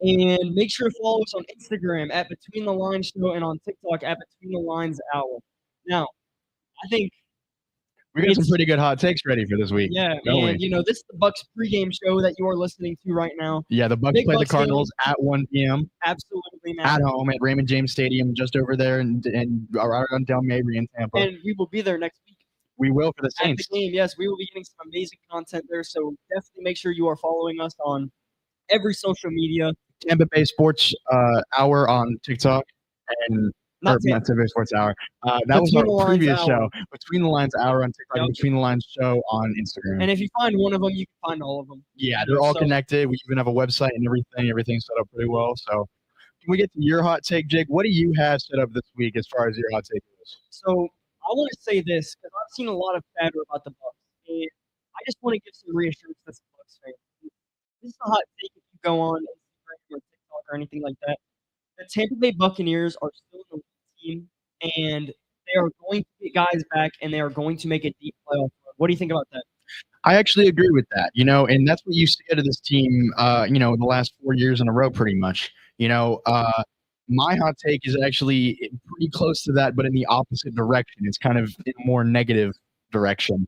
And make sure to follow us on Instagram at Between the Lines Show and on TikTok at Between the Lines Hour. Now, I think We got some it's pretty good hot takes ready for this week, yeah, don't and we? this is the Bucks pregame show that you are listening to right now. Yeah, the Bucks Big play the Bucks game, Cardinals at 1 p.m. absolutely, man. at home at Raymond James Stadium, just over there and right on Del Mabry in Tampa. And we will be there next week We will for the at the Saints. game. Yes, we will be getting some amazing content there. So definitely make sure you are following us on every social media. Tampa Bay Sports Hour on TikTok and Not not Tampa Bay Sports Hour. That was Between our the Lines previous Hour. show, Between the Lines Hour on TikTok, Yep. and Between the Lines Show on Instagram. And if you find one of them, you can find all of them. Yeah, they're all connected. We even have a website and everything. Everything's set up pretty well. So can we get to your hot take, Jake? What do you have set up this week as far as your hot take goes? So I want to say this because I've seen a lot of chatter about the Bucks, and I just want to give some reassurance to some Bucks fans. This is a hot take if you go on Instagram or TikTok or anything like that. The Tampa Bay Buccaneers are still in the team, and they are going to get guys back, and they are going to make a deep playoff run. What do you think about that? I actually agree with that, and that's what you see out of this team, the last 4 years in a row, pretty much. My hot take is actually pretty close to that, but in the opposite direction. It's kind of in a more negative direction.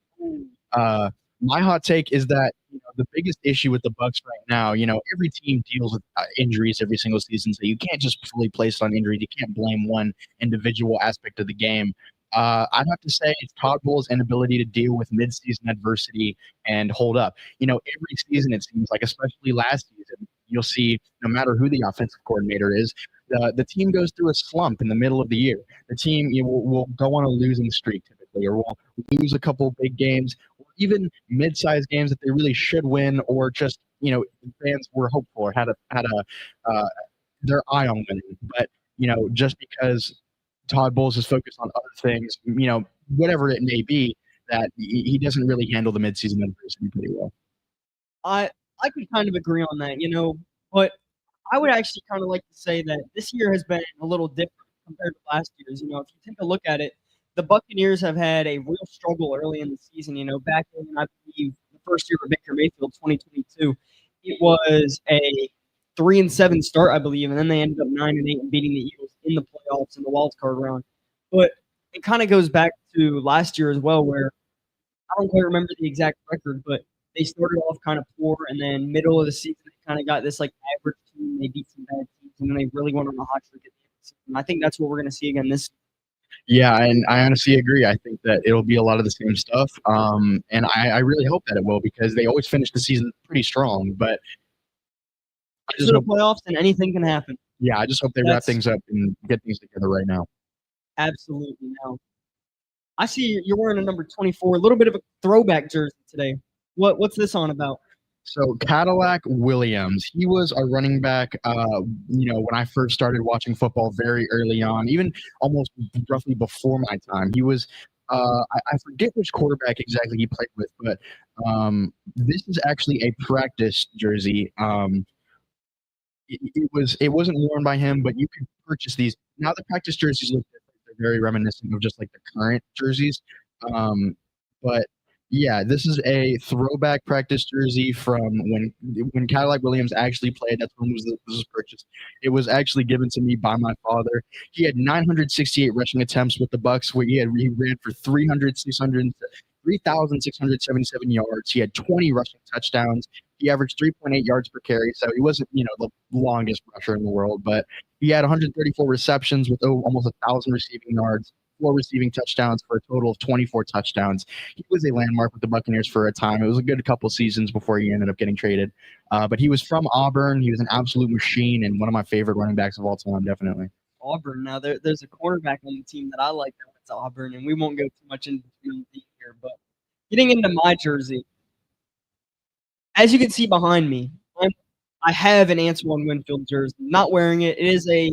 My hot take is that the biggest issue with the Bucks right now, every team deals with injuries every single season, so you can't just fully place it on injuries. You can't blame one individual aspect of the game. I'd have to say it's Todd Bowles' inability to deal with midseason adversity and hold up. Every season it seems like, especially last season, you'll see no matter who the offensive coordinator is, the team goes through a slump in the middle of the year. The team will go on a losing streak typically, or will lose a couple big games, or even mid-sized games that they really should win, or just fans were hopeful or had their eye on winning. But just because Todd Bowles is focused on other things, whatever it may be, that he doesn't really handle the midseason adversity pretty well. I could kind of agree on that, but I would actually kind of like to say that this year has been a little different compared to last year's. If you take a look at it, the Buccaneers have had a real struggle early in the season. Back in, I believe, the first year of Baker Mayfield, 2022, it was a 3-7 start, I believe, and then they ended up 9-8 and beating the Eagles in the playoffs in the wild card round. But it kind of goes back to last year as well, where I don't quite remember the exact record, but they started off kind of poor, and then middle of the season they kind of got this like average team. They beat some bad teams, and then they really went on a hot streak at the end of the season. I think that's what we're going to see again this. Yeah, and I honestly agree. I think that it'll be a lot of the same stuff, and I really hope that it will, because they always finish the season pretty strong. But I just hope playoffs, and anything can happen. Yeah, I just hope they wrap things up and get things together right now. Absolutely. Now, I see you're wearing a number 24, a little bit of a throwback jersey today. What's this on about? So Cadillac Williams, he was a running back, when I first started watching football very early on, even almost roughly before my time. He was, I forget which quarterback exactly he played with, but this is actually a practice jersey. It wasn't worn by him, but you could purchase these. Now the practice jerseys look different. They're very reminiscent of just like the current jerseys. But yeah, this is a throwback practice jersey from when Cadillac Williams actually played. That's when this was purchased. It was actually given to me by my father. He had 968 rushing attempts with the Bucks, where he ran for 3,677 yards. He had 20 rushing touchdowns. He averaged 3.8 yards per carry, so he wasn't, the longest rusher in the world, but he had 134 receptions with almost 1,000 receiving yards, 4 receiving touchdowns for a total of 24 touchdowns. He was a landmark with the Buccaneers for a time. It was a good couple seasons before he ended up getting traded. But he was from Auburn. He was an absolute machine and one of my favorite running backs of all time, definitely. Auburn. Now, there's a quarterback on the team that I like that went to Auburn, and we won't go too much into here, but getting into my jersey, as you can see behind me, I have an Antoine Winfield jersey. Not wearing it. It is it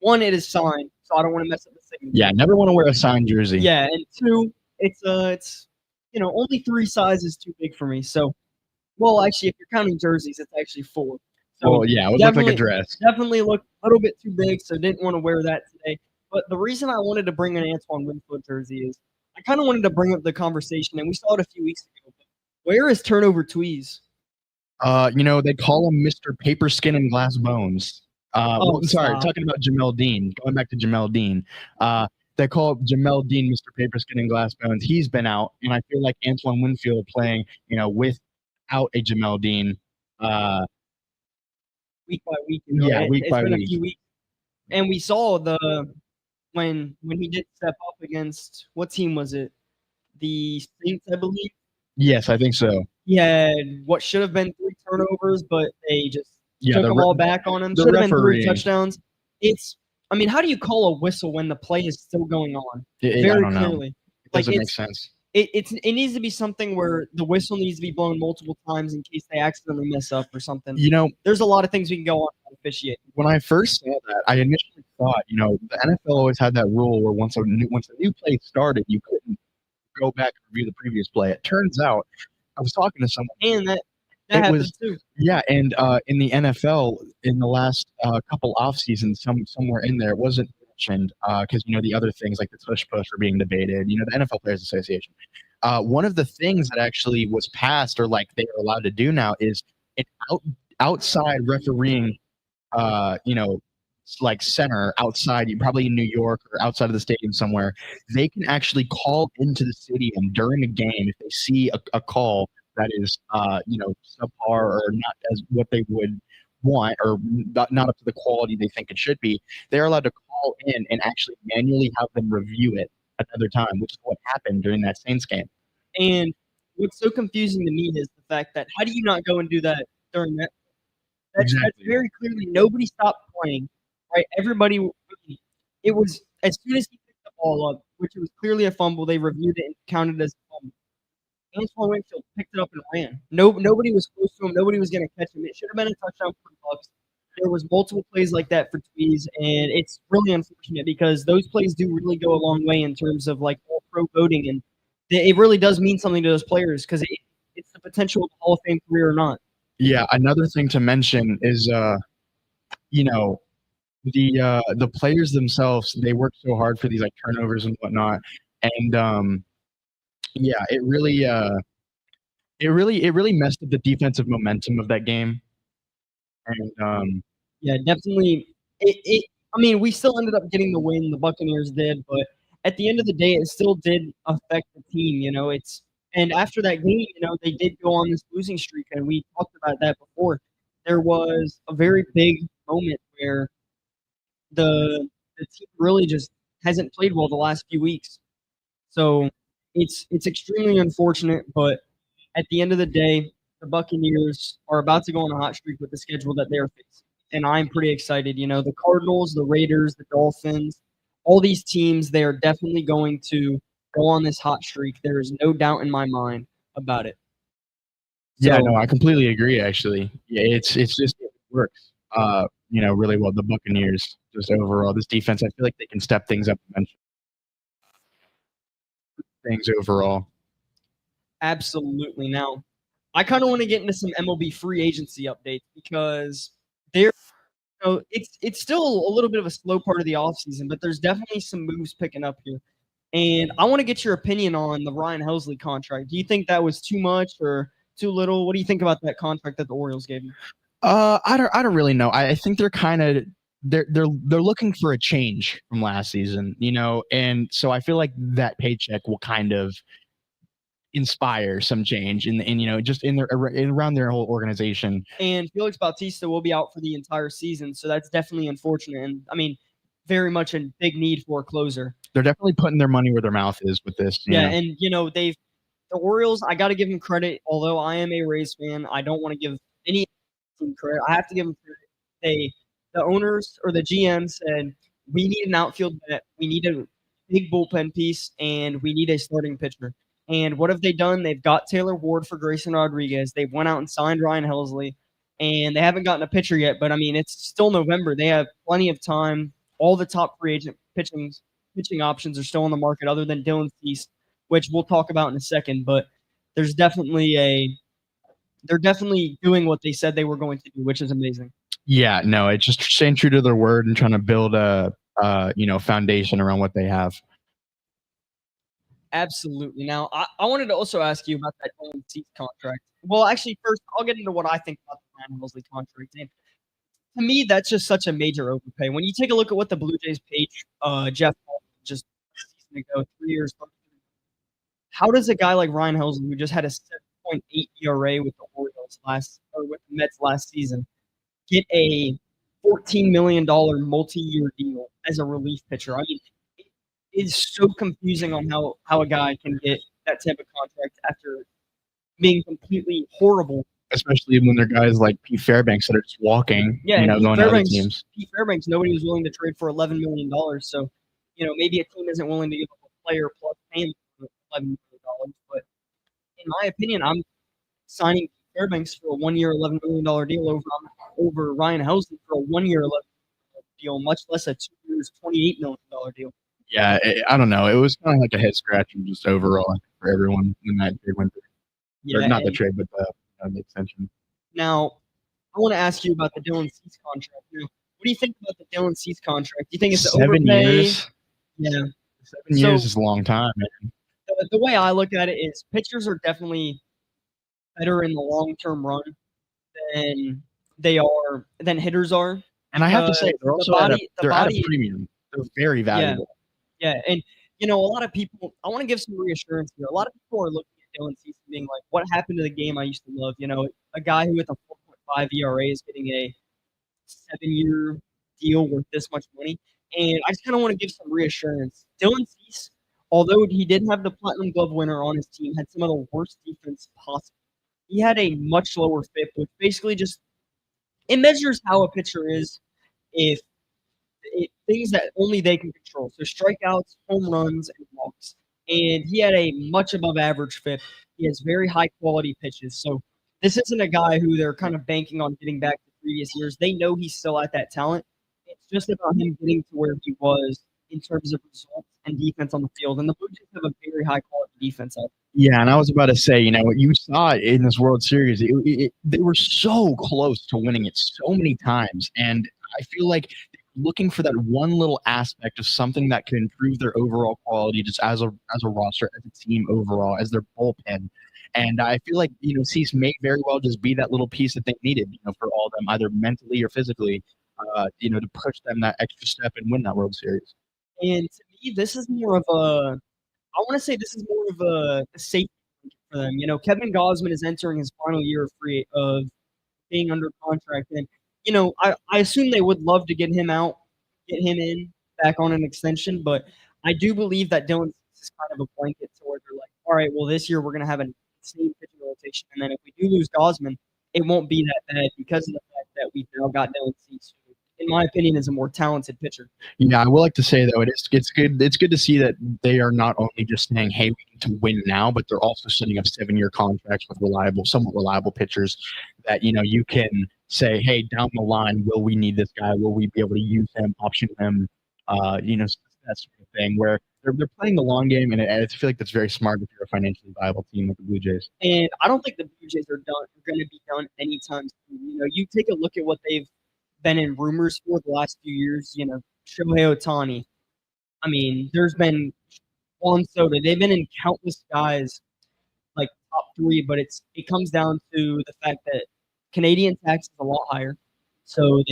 is signed, so I don't want to mess up the signature. Yeah, never want to wear a signed jersey. Yeah, and 2, it's only 3 sizes too big for me. So, well, actually, if you're counting jerseys, it's actually 4. So yeah, it would look like a dress. Definitely looked a little bit too big, so didn't want to wear that today. But the reason I wanted to bring an Antoine Winfield jersey is I kind of wanted to bring up the conversation, and we saw it a few weeks ago. Where is Turnover Tweez? They call him Mr. Paper Skin and Glass Bones. Oh, I'm sorry, stop. talking about Jamel Dean. Going back to Jamel Dean. They call Jamel Dean Mr. Paper Skin and Glass Bones. He's been out, and I feel like Antoine Winfield playing, without a Jamel Dean. Uh, Week by week, yeah, week it's by been a week. few weeks, and we saw when he did step up against what team was it? The Saints, I believe. Yes, I think so. He had what should have been 3 turnovers, but they just Yeah, took them all back on him. the Should have been 3 refereeing. touchdowns. I mean, how do you call a whistle when the play is still going on? I Very don't know. clearly. It doesn't make sense. It needs to be something where the whistle needs to be blown multiple times in case they accidentally mess up or something. There's a lot of things we can go on to officiate. When I first saw that, I initially thought, the NFL always had that rule where once a new play started, you couldn't go back and review the previous play. It turns out, I was talking to someone, and that happens too. Yeah, and in the NFL, in the last couple off seasons, somewhere in there, it wasn't mentioned because the other things like the tush push were being debated. The NFL Players Association. One of the things that actually was passed, or like they are allowed to do now, is an outside refereeing. Like center outside, probably in New York or outside of the stadium somewhere. They can actually call into the stadium during a game if they see a call that is subpar or not as what they would want, or not up to the quality they think it should be. They're allowed to call in and actually manually have them review it another time, which is what happened during that Saints game. And what's so confusing to me is the fact that how do you not go and do that during that? That's very clearly nobody stopped playing, right? Everybody, it was as soon as he picked the ball up, which it was clearly a fumble, they reviewed it and counted it as a fumble. Antoine Winfield picked it up and ran. Nobody was close to him. Nobody was going to catch him. It should have been a touchdown for the Bucks. There was multiple plays like that for Tweez, and it's really unfortunate because those plays do really go a long way in terms of like all pro voting, and it really does mean something to those players because it's the potential of a Hall of Fame career or not. Yeah, another thing to mention is the players themselves, they work so hard for these like turnovers and whatnot, and yeah, it really messed up the defensive momentum of that game. And yeah, definitely. I mean, we still ended up getting the win. The Buccaneers did, but at the end of the day, it still did affect the team. And after that game, they did go on this losing streak, and we talked about that before. There was a very big moment where the team really just hasn't played well the last few weeks. So it's extremely unfortunate, but at the end of the day, the Buccaneers are about to go on a hot streak with the schedule that they're facing. And I'm pretty excited. The Cardinals, the Raiders, the Dolphins, all these teams, they are definitely going to go on this hot streak. There is no doubt in my mind about it. Yeah, no, I completely agree, actually. Yeah, it's just it works. Really well. The Buccaneers, just overall, this defense, I feel like they can step things up eventually. Things overall. Absolutely. Now, I kind of want to get into some MLB free agency updates because it's still a little bit of a slow part of the offseason, but there's definitely some moves picking up here. And I want to get your opinion on the Ryan Helsley contract. Do you think that was too much or too little? What do you think about that contract that the Orioles gave him? I don't really know. I think they're kind of they're looking for a change from last season, and so I feel like that paycheck will kind of inspire some change just around their whole organization. And Felix Bautista will be out for the entire season, so that's definitely unfortunate. And I mean, very much in big need for a closer. They're definitely putting their money where their mouth is with this. Yeah, and the Orioles, I got to give them credit. Although I am a Rays fan, I don't want to give any team credit. I have to give them credit. The owners or the GM said, we need an outfield bat, we need a big bullpen piece, and we need a starting pitcher. And what have they done? They've got Taylor Ward for Grayson Rodriguez. They went out and signed Ryan Helsley, and they haven't gotten a pitcher yet. But, I mean, it's still November. They have plenty of time. All the top free agent pitching options are still on the market other than Dylan Cease, which we'll talk about in a second. But there's definitely they're definitely doing what they said they were going to do, which is amazing. Yeah, no, it's just staying true to their word and trying to build a foundation around what they have. Absolutely. Now, I wanted to also ask you about that Dylan Cease contract. Well, actually, first, I'll get into what I think about the Ryan Helsley contract. And to me, that's just such a major overpay. When you take a look at what the Blue Jays paid Jeff Hall just a season ago, 3 years, how does a guy like Ryan Helsley, who just had a 7.8 ERA with the Orioles or with the Mets last season, get a $14 million multi-year deal as a relief pitcher? I mean, it is so confusing on how a guy can get that type of contract after being completely horrible. Especially when they're guys like Pete Fairbanks that are just walking, Yeah, and going to other teams. Pete Fairbanks, nobody was willing to trade for $11 million. So, maybe a team isn't willing to give up a player plus pay him $11 million. But in my opinion, I'm signing Fairbanks for a 1 year, $11 million deal over Ryan Helsley for a 1 year, $11 million deal, much less a 2 years, $28 million deal. Yeah, I don't know. It was kind of like a head scratching just overall for everyone when that trade went through. Yeah, or not the trade, but the extension. Now, I want to ask you about the Dylan Cease contract. Now, what do you think about the Dylan Cease contract? Do you think it's 7 overpay? years? Yeah. 7 years is a long time, man. The way I look at it is pitchers are definitely better in the long-term run than hitters are. And I have to say, they're also at a premium. They're very valuable. Yeah, and a lot of people. I want to give some reassurance here. A lot of people are looking at Dylan Cease and being like, "What happened to the game I used to love?" A guy who with a 4.5 ERA is getting a 7-year deal worth this much money. And I just kind of want to give some reassurance. Dylan Cease, although he did have the Platinum Glove winner on his team, had some of the worst defense possible. He had a much lower FIP, which basically just it measures how a pitcher is if things that only they can control. So strikeouts, home runs, and walks. And he had a much above average FIP. He has very high quality pitches. So this isn't a guy who they're kind of banking on getting back to previous years. They know he's still at that talent. It's just about him getting to where he was in terms of results and defense on the field. And the Blue Jays have a very high quality defense out there. Yeah, and I was about to say, what you saw in this World Series, they were so close to winning it so many times. And I feel like looking for that one little aspect of something that can improve their overall quality just as a roster, as a team overall, as their bullpen. And I feel like, Cease may very well just be that little piece that they needed, for all of them, either mentally or physically, to push them that extra step and win that World Series. And to me, this is more of I want to say this is more of a safety for them. Kevin Gausman is entering his final year of being under contract. And, I assume they would love to get him out, get him in back on an extension. But I do believe that Dylan Cease is kind of a blanket to where they're like, all right, well, this year we're going to have an insane pitching rotation. And then if we do lose Gausman, it won't be that bad because of the fact that we've now got Dylan Cease, who, in my opinion, is a more talented pitcher. Yeah, I would like to say, though, it's good. It's good to see that they are not only just saying, hey, we need to win now, but they're also setting up 7-year contracts with somewhat reliable pitchers that, you can say, hey, down the line, will we need this guy? Will we be able to use him, option him, that sort of thing, where they're playing the long game, and I feel like that's very smart if you're a financially viable team like the Blue Jays. And I don't think the Blue Jays are going to be done anytime soon. You take a look at what they've been in rumors for the last few years. Shohei Ohtani. I mean, there's been Juan Soto. They've been in countless guys like top 3, but it comes down to the fact that Canadian tax is a lot higher, so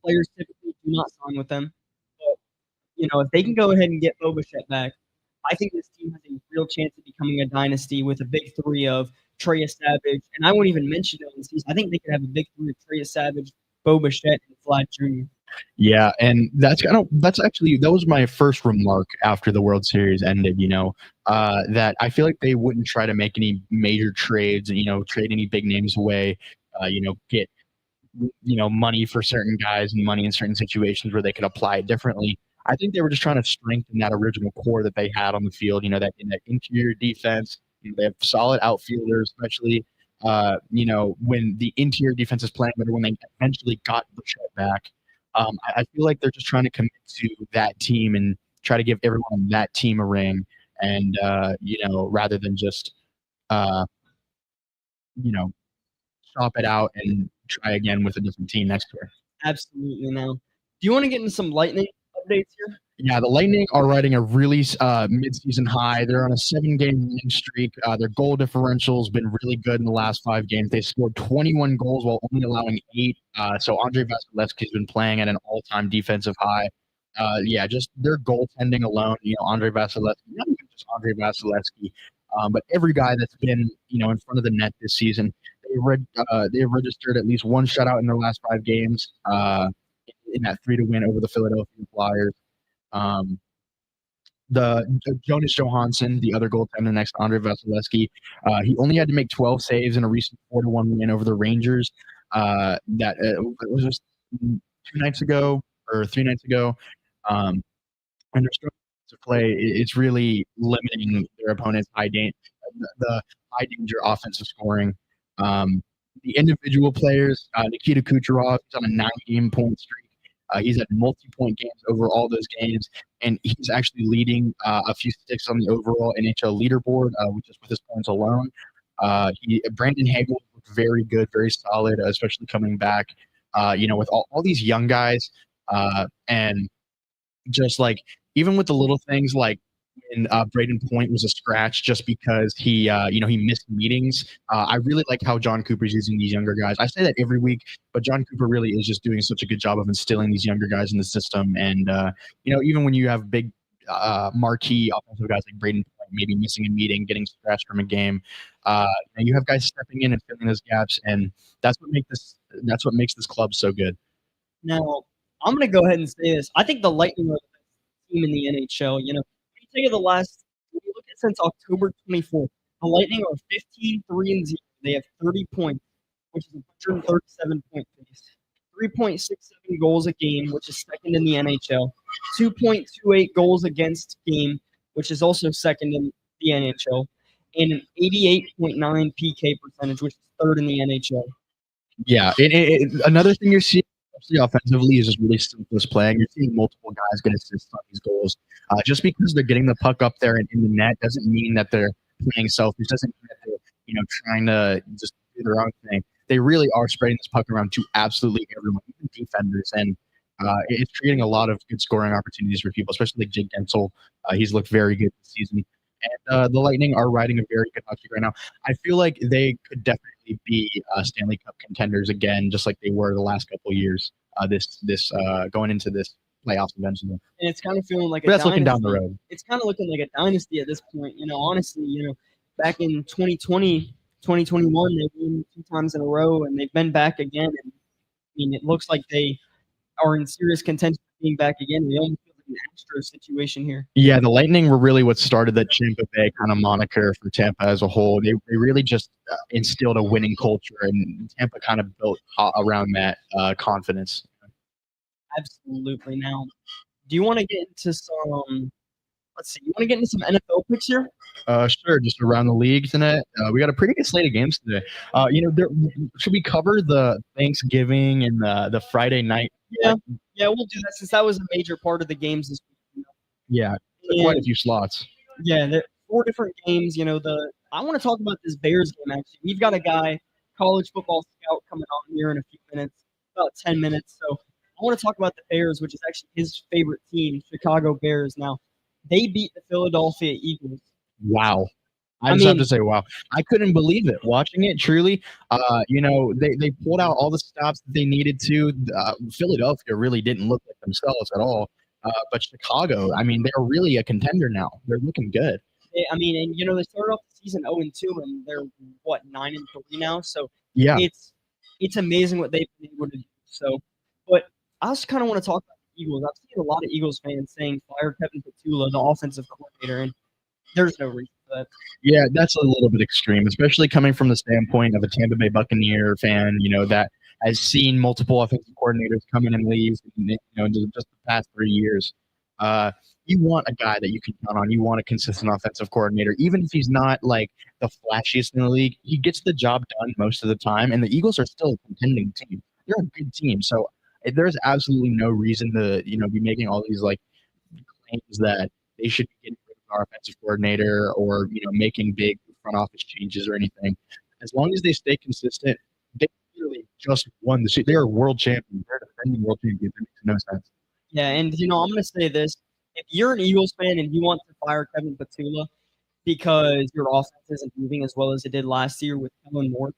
players typically do not sign with them. But if they can go ahead and get Bobichette back, I think this team has a real chance of becoming a dynasty with a big 3 of Trey Savage, and I won't even mention it on the season. I think they could have a big 3 of Trey Savage, Bobichette, and Vlad Jr. Yeah, and that was my first remark after the World Series ended, that I feel like they wouldn't try to make any major trades, trade any big names away, get, money for certain guys and money in certain situations where they could apply it differently. I think they were just trying to strengthen that original core that they had on the field, that in that interior defense. They have solid outfielders, especially when the interior defense is playing better, when they eventually got Bichette back. I feel like they're just trying to commit to that team and try to give everyone on that team a ring, and rather than just swap it out and try again with a different team next year. Absolutely. Now, do you want to get into some lightning updates here? Yeah, the Lightning are riding a really midseason high. They're on a 7-game winning streak. Their goal differential has been really good in the last 5 games. They scored 21 goals while only allowing 8. So Andre Vasilevsky has been playing at an all-time defensive high. Yeah, just their goaltending alone. Andre Vasilevsky, not even just Andre Vasilevsky, but every guy that's been in front of the net this season. They've registered at least one shutout in their last 5 games. In that 3-to win over the Philadelphia Flyers. Um, the Jonas Johansson, the other goaltender next to Andre Vasilevsky, he only had to make 12 saves in a recent 4-to-1 win over the Rangers. That it was just 2 nights ago or 3 nights ago. And their structure to play it's really limiting their opponent's the high danger offensive scoring. Um, the individual players, Nikita Kucherov, is on a 9-game point streak. He's had multi-point games over all those games, and he's actually leading a few sticks on the overall NHL leaderboard, just with his points alone. Brandon Hagel looked very good, very solid, especially coming back. With all these young guys, and just like even with the little things like when Braden Point was a scratch just because he missed meetings. I really like how John Cooper's using these younger guys. I say that every week, but John Cooper really is just doing such a good job of instilling these younger guys in the system. And even when you have big marquee offensive guys like Braden Point maybe missing a meeting, getting scratched from a game, you have guys stepping in and filling those gaps, and that's what makes this club so good. Now, I'm going to go ahead and say this. I think the Lightning are the best team in the NHL. When you take when you look at since October 24th, the Lightning are 15-3-0. They have 30 points, which is a 137 point pace. 3.67 goals a game, which is second in the NHL. 2.28 goals against game, which is also second in the NHL. And an 88.9 PK percentage, which is third in the NHL. Yeah, another thing you're seeing, especially offensively, is just really simplest playing. You're seeing multiple guys get assists on these goals. Just because they're getting the puck up there and in the net doesn't mean that they're playing selfish. Doesn't mean that they're trying to just do their own thing. They really are spreading this puck around to absolutely everyone, even defenders, and it's creating a lot of good scoring opportunities for people, especially like Jake Gensel. He's looked very good this season. And the Lightning are riding a very good hot streak right now. I feel like they could definitely be Stanley Cup contenders again, just like they were the last couple of years. Going into this playoffs eventually. And it's kind of feeling like but that's looking down the road. It's kind of looking like a dynasty at this point. Honestly, back in 2020, 2021, they won 2 times in a row, and they've been back again. And I mean, it looks like they are in serious contention for being back again. They almost feel like an Astros situation here. Yeah, the Lightning were really what started that Tampa Bay kind of moniker for Tampa as a whole. They really just instilled a winning culture, and Tampa kind of built around that confidence. Absolutely. Now, do you want to get into some? Let's see. You want to get into some NFL picks here? Sure. Just around the league tonight. We got a pretty good slate of games today. Should we cover the Thanksgiving and the Friday night? Yeah, we'll do that since that was a major part of the games this week. Yeah, quite a few slots. Yeah, there are 4 different games. I want to talk about this Bears game. Actually, we've got a guy, college football scout, coming on here in a few minutes, about 10 minutes. So I want to talk about the Bears, which is actually his favorite team, Chicago Bears. Now, they beat the Philadelphia Eagles. Wow. I just have to say, wow. I couldn't believe it. Watching it, truly, they pulled out all the stops that they needed to. Philadelphia really didn't look like themselves at all. But Chicago, I mean, they're really a contender now. They're looking good. They started off the season 0-2, and they're, 9-3 now? So yeah, it's amazing what they've been able to do. So, but I also kind of want to talk about the Eagles. I've seen a lot of Eagles fans saying fire Kevin Petula, the offensive coordinator, and there's no reason for that. Yeah, that's a little bit extreme, especially coming from the standpoint of a Tampa Bay Buccaneer fan, that has seen multiple offensive coordinators come in and leave, just the past 3 years. You want a guy that you can count on. You want a consistent offensive coordinator, even if he's not like the flashiest in the league. He gets the job done most of the time, and the Eagles are still a contending team. They're a good team, so there's absolutely no reason to be making all these like claims that they should be getting rid of our offensive coordinator or making big front office changes or anything. As long as they stay consistent, they literally just won the season. They are world champions. They're defending world champions. It makes no sense. Yeah, and I'm gonna say this: if you're an Eagles fan and you want to fire Kevin Patula because your offense isn't moving as well as it did last year with Kellen Moore,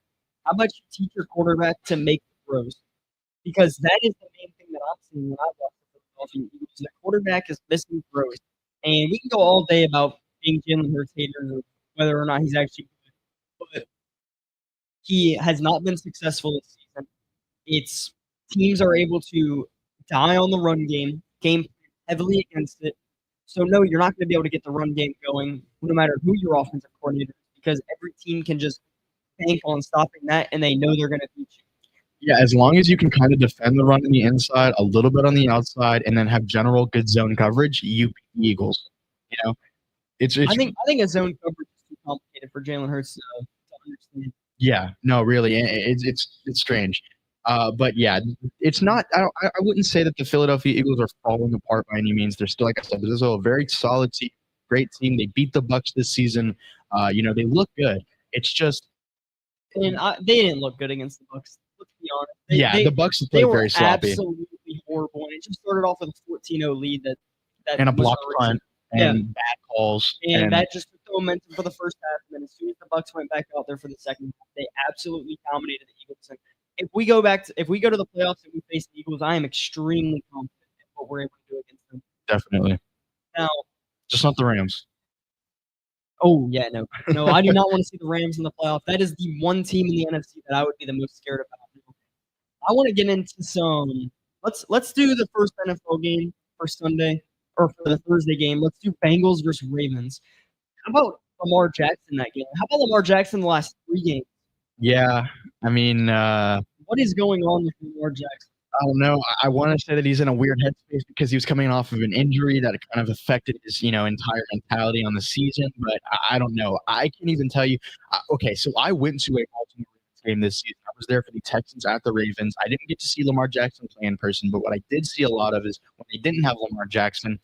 how about you teach your quarterback to make throws? Because that is the main thing that I'm seeing when I watch the Philadelphia Eagles. The quarterback is missing throws, and we can go all day about being Jalen Hurts haters or whether or not he's actually good, but he has not been successful this season. It's teams are able to die on the run game heavily against it. So no, you're not going to be able to get the run game going, no matter who your offensive coordinator is, because every team can just bank on stopping that, and they know they're going to beat you. Yeah, as long as you can kind of defend the run on the inside, a little bit on the outside, and then have general good zone coverage, you beat the Eagles. You know, it's I think a zone coverage is too complicated for Jalen Hurts to understand. yeah, no, really, it's strange. But yeah, it's not. I wouldn't say that the Philadelphia Eagles are falling apart by any means. They're still, like I said, this is a very solid team, great team. They beat the Bucks this season. They look good. It's just And they didn't look good against the Bucks. Let's be honest. the Bucks They played were very sloppy absolutely horrible, and it just started off with a 14-0 lead that and a was blocked punt yeah, and bad calls and that just took the momentum for the first half. And then as soon as the Bucks went back out there for the second half, they absolutely dominated the Eagles. And if we go to the playoffs and we face the Eagles, I am extremely confident in what we're able to do against them. definitely. Now, Just not the Rams. oh yeah, no, I do not want to see the Rams in the playoff. That is the one team in the NFC that I would be the most scared about. I want to get into some. Let's do the first NFL game for Sunday or for the Thursday game. Let's do Bengals versus Ravens. How about Lamar Jackson that game? How about Lamar Jackson the last 3 games? Yeah, I mean, What is going on with Lamar Jackson? I don't know. I want to say that he's in a weird headspace because he was coming off of an injury that kind of affected his, entire mentality on the season. But I don't know. I can't even tell you. Okay, so I went to a Baltimore Ravens game this season. I was there for the Texans at the Ravens. I didn't get to see Lamar Jackson play in person, but what I did see a lot of is when they didn't have Lamar Jackson,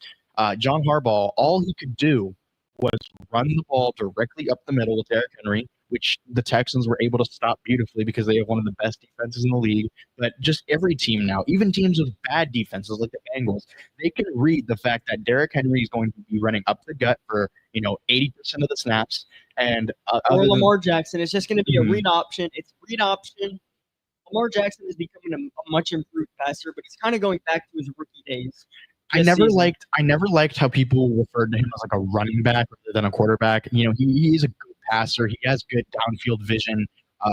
John Harbaugh, all he could do was run the ball directly up the middle with Derrick Henry, which the Texans were able to stop beautifully because they have one of the best defenses in the league. But just every team now, even teams with bad defenses like the Bengals, they can read the fact that Derrick Henry is going to be running up the gut for 80% of the snaps. And or Lamar Jackson, it's just going to be a Mhm. read option. It's read option. Lamar Jackson is becoming a much improved passer, but he's kind of going back to his rookie days. I never liked how people referred to him as like a running back rather than a quarterback. He's a good passer. He has good downfield vision.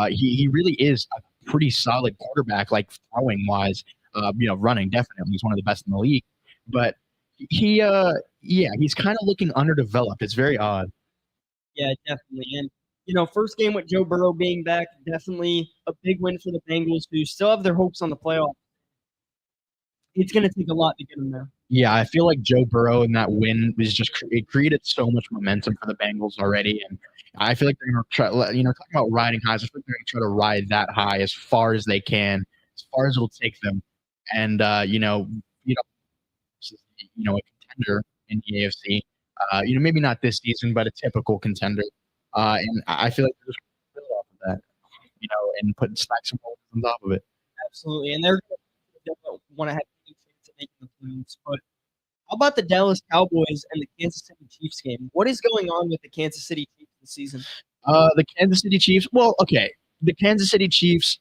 He really is a pretty solid quarterback, like throwing wise. Running definitely. He's one of the best in the league. But he's kind of looking underdeveloped. It's very odd. Yeah, definitely. And first game with Joe Burrow being back, definitely a big win for the Bengals, who still have their hopes on the playoff. It's going to take a lot to get them there. Yeah, I feel like Joe Burrow and that win was just it created so much momentum for the Bengals already, and I feel like they're going to try. Talking about riding highs, I feel like they're going to try to ride that high as far as they can, as far as it'll take them. And this is, a contender in the AFC. Maybe not this season, but a typical contender. And I feel like they're just going to build off of that, and stack some goals on top of it. Absolutely. And they don't want to have any chance at making the playoffs. But how about the Dallas Cowboys and the Kansas City Chiefs game? What is going on with the Kansas City Chiefs this season? The Kansas City Chiefs. Well, okay, the Kansas City Chiefs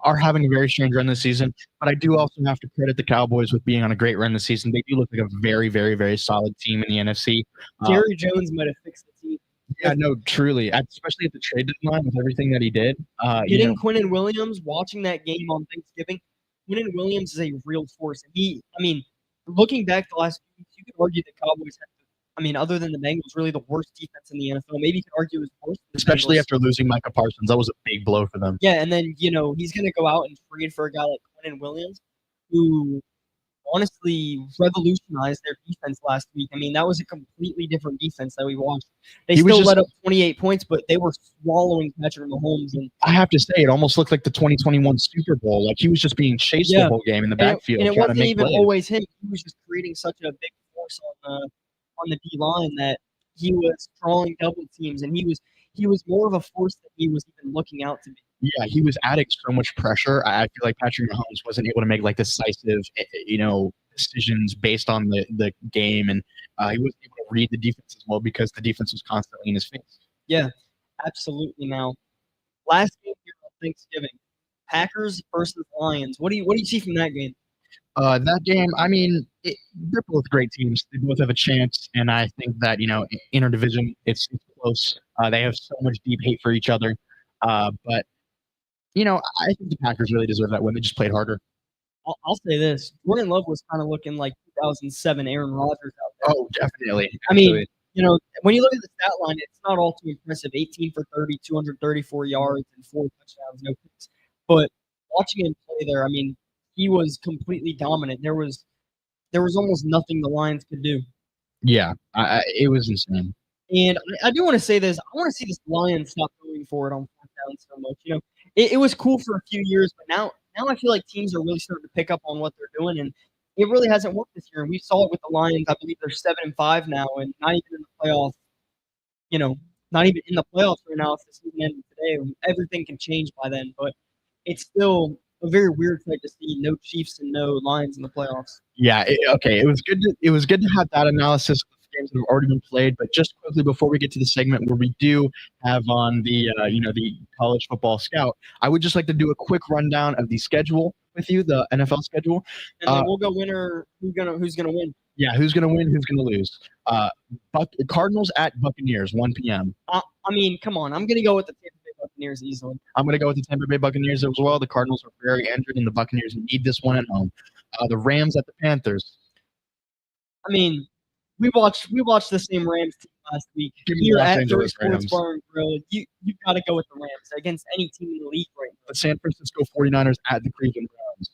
are having a very strange run this season, but I do also have to credit the Cowboys with being on a great run this season. They do look like a very, very, very solid team in the NFC. Jerry Jones might have fixed the team. Yeah, no, truly, especially at the trade deadline with everything that he did. Getting Quinnen Williams, watching that game on Thanksgiving, Quinnen Williams is a real force. And looking back the last few weeks, you could argue the Cowboys have, other than the Bengals, really the worst defense in the NFL. Maybe you could argue it was worse. Especially after losing Micah Parsons. That was a big blow for them. Yeah, and then, he's going to go out and trade for a guy like Quinnen Williams, who honestly revolutionized their defense last week. That was a completely different defense that we watched. They still let up 28 points, but they were swallowing Patrick Mahomes. And I have to say, it almost looked like the 2021 Super Bowl. Like he was just being chased the whole game in the backfield. And it wasn't even always him. He was just creating such a big force on the D line that he was drawing double teams, and he was more of a force than he was even looking out to be. Yeah, he was adding so much pressure. I feel like Patrick Mahomes wasn't able to make like decisive, decisions based on the game, and he wasn't able to read the defense as well because the defense was constantly in his face. Yeah, absolutely. Now, last game here on Thanksgiving, Packers versus Lions. What do you see from that game? That game, I mean, they're both great teams. They both have a chance, and I think that interdivision, it's close. They have so much deep hate for each other, but I think the Packers really deserve that win. They just played harder. I'll say this: Jordan Love was kind of looking like 2007 Aaron Rodgers out there. Oh, definitely. I mean, when you look at the stat line, it's not all too impressive. 18 for 30, 234 yards, and 4 touchdowns, no picks. But watching him play there, I mean, he was completely dominant. There was almost nothing the Lions could do. Yeah, it was insane. And I do want to say this: I want to see this Lions stop going for it on fourth down so much. It was cool for a few years, but now I feel like teams are really starting to pick up on what they're doing, and it really hasn't worked this year. And we saw it with the Lions. I believe they're 7-5 now, and not even in the playoffs. Not even in the playoffs right now. If the season ended today, everything can change by then. But it's still a very weird sight to see no Chiefs and no Lions in the playoffs. Yeah. Okay. It was good. It was good to have that analysis of games that have already been played. But just quickly before we get to the segment where we do have on the the college football scout, I would just like to do a quick rundown of the schedule with you, the NFL schedule, and then we'll go winner. Who's gonna win? Yeah, who's gonna win? Who's gonna lose? Cardinals at Buccaneers, 1 p.m. I mean, come on. I'm gonna go with the Tampa Bay Buccaneers easily. I'm gonna go with the Tampa Bay Buccaneers as well. The Cardinals are very injured, and the Buccaneers need this one at home. The Rams at the Panthers. I mean, we watched the same Rams team last week. Give me Here the Los at Angeles Sports Rams. Bar and Grill, you got to go with the Rams against any team in the league right now. The San Francisco 49ers at the Cleveland Browns.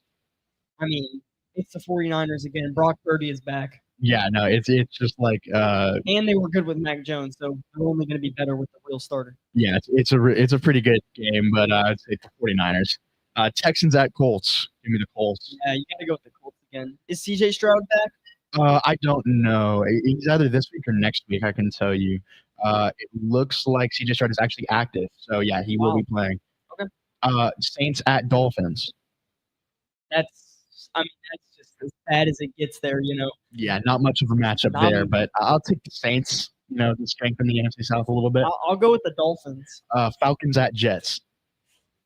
I mean, it's the 49ers again. Brock Purdy is back. Yeah, no, it's just like and they were good with Mac Jones, so they're only going to be better with the real starter. Yeah, it's a pretty good game, but I'd say the 49ers. Texans at Colts. Give me the Colts. Yeah, you got to go with the Colts again. Is CJ Stroud back? I don't know. He's either this week or next week, I can tell you. It looks like CJ Stroud is actually active, so yeah, he will be playing. Okay. Saints at Dolphins. That's just as bad as it gets there, Yeah, not much of a matchup there, but I'll take the Saints, to strengthen the NFC South a little bit. I'll go with the Dolphins. Falcons at Jets.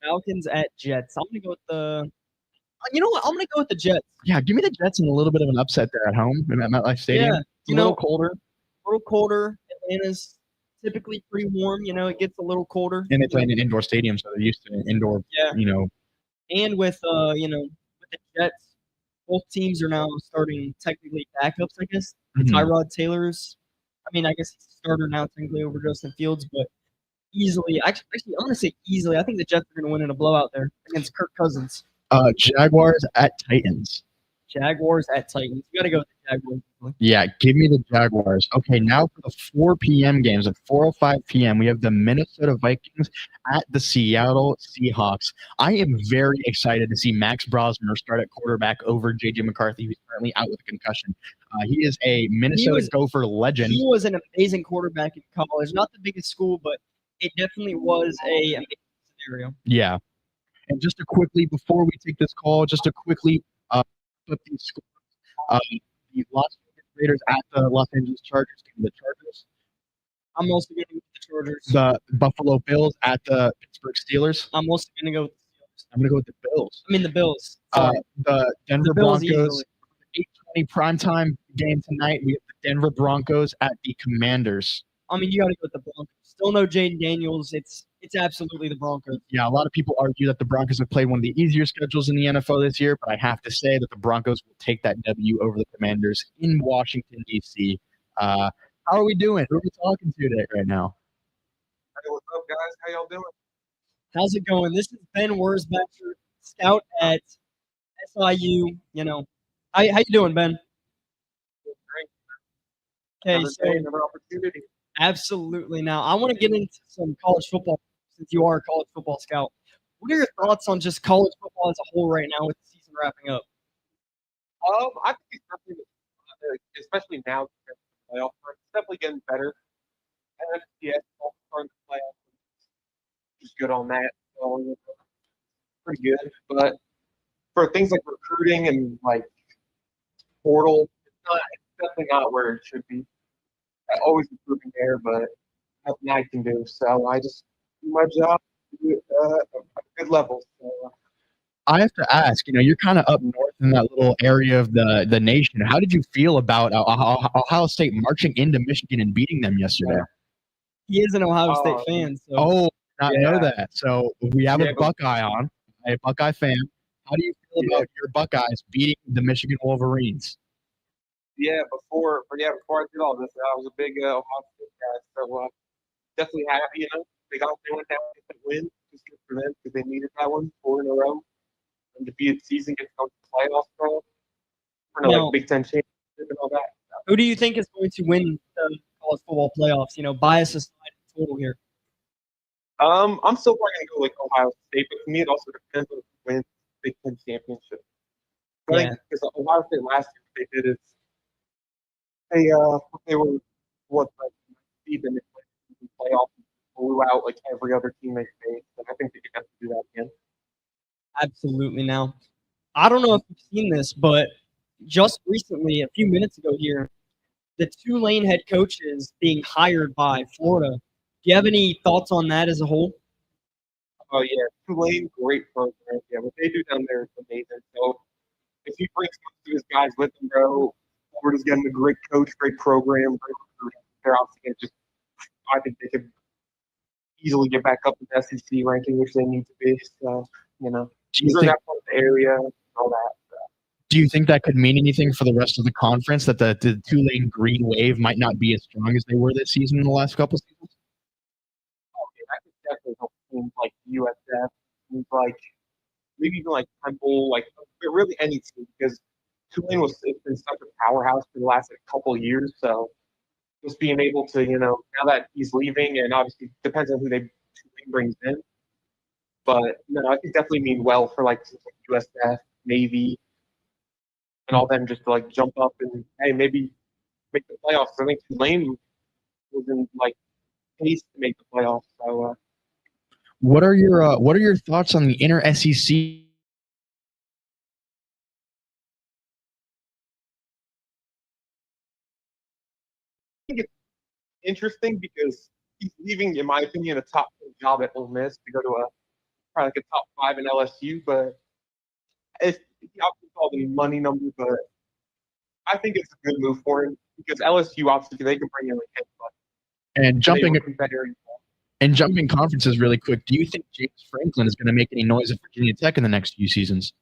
Falcons at Jets. I'm going to go with the – you know what? I'm going to go with the Jets. Yeah, give me the Jets and a little bit of an upset there at home at MetLife Stadium. Yeah, it's a little colder. A little colder. Atlanta's typically pretty warm. It gets a little colder. And they play in an indoor stadium, so they're used to indoor, And with, with the Jets, both teams are now starting technically backups, I guess. Mm-hmm. Tyrod Taylor's – I guess he's a starter now technically over Justin Fields, but easily – actually, I'm going to say easily. I think the Jets are going to win in a blowout there against Kirk Cousins. Jaguars at Titans. Jaguars at Titans. You got to go with the Jaguars. Yeah, give me the Jaguars. Okay, now for the 4 p.m. games at 4:05 p.m., we have the Minnesota Vikings at the Seattle Seahawks. I am very excited to see Max Brosmer start at quarterback over J.J. McCarthy, who's currently out with a concussion. He is a Minnesota Gopher legend. He was an amazing quarterback in college. Not the biggest school, but it definitely was a amazing scenario. Yeah. And just to quickly, before we take this call, just to quickly put these scores. The Las Vegas Raiders at the Los Angeles Chargers. Give me the Chargers. I'm also going to go with the Chargers. The Buffalo Bills at the Pittsburgh Steelers. I'm also going to go with the Steelers. I'm going to go with the Bills. The Bills. The Denver Bills Broncos. 8:20 primetime game tonight. We have the Denver Broncos at the Commanders. You got to go with the Broncos. Still no Jaden Daniels. It's absolutely the Broncos. Yeah, a lot of people argue that the Broncos have played one of the easier schedules in the NFL this year, but I have to say that the Broncos will take that W over the Commanders in Washington, D.C. How are we doing? Who are we talking to today right now? Hey, what's up, guys? How y'all doing? How's it going? This is Ben Wurzbacher, scout at SIU. How you doing, Ben? Great. Okay, so another opportunity. Absolutely. Now, I want to get into some college football since you are a college football scout. What are your thoughts on just college football as a whole right now with the season wrapping up? I think it's definitely, especially now, playoff, it's definitely getting better. NFCS starting to play off. Just good on that. So, pretty good. But for things like recruiting and portal. It's definitely not where it should be. Always improving there, but nothing I can do. So I just do my job do it, at a good level. So, I have to ask, you're kind of up north in that little area of the nation. How did you feel about Ohio State marching into Michigan and beating them yesterday? He is an Ohio State uh, fan, so Oh, not know yeah, that. So we have yeah, a Buckeye on, a Buckeye fan. How do you feel yeah, about your Buckeyes beating the Michigan Wolverines? before I did all this, I was a big Ohio State guy. So definitely happy. They went down with a win, just good for them because they needed that one 4 in a row. Undefeated season, gets going to the playoffs, bro. Like now Big Ten championship and all that. who do you think is going to win the college football playoffs? Bias aside, total here. I'm still probably gonna go like Ohio State, but to me it also depends on who wins Big Ten championship. I Yeah, think because Ohio State last year what they did is they were what like seed in the playoff and blew out like every other team they faced, and I think they could have to do that again. absolutely. Now, I don't know if you've seen this, but just recently, a few minutes ago here, the Tulane head coach is being hired by Florida. Do you have any thoughts on that as a whole? Oh yeah, Tulane, great program. Yeah, what they do down there is amazing. So if he brings most of his guys with him, bro, Florida's getting a great coach, great program, great recruiting. They're obviously going to just, I think they could easily get back up in the SEC ranking, which they need to be. So, Do you they're in think that part of the area and all that. do you think that could mean anything for the rest of the conference, that the Tulane Green Wave might not be as strong as they were this season in the last couple seasons? Okay, that could definitely help teams like USF, teams like maybe even like Temple, like but really any team because Tulane it's been such a powerhouse for the last couple of years. So just being able to, now that he's leaving, and obviously depends on who they Tulane brings in. But no, I think definitely mean well for like USF, Navy, and all them just to like jump up and hey maybe make the playoffs. I think Tulane was in like pace to make the playoffs. So What are your thoughts on the inner SEC? I think it's interesting because he's leaving, in my opinion, a top job at Ole Miss to go to a probably like a top five in LSU. But it's obviously all the money number, but I think it's a good move for him because LSU obviously they can bring in like anybody. And And they jumping recruit that area. and jumping conferences really quick, do you think James Franklin is going to make any noise at Virginia Tech in the next few seasons?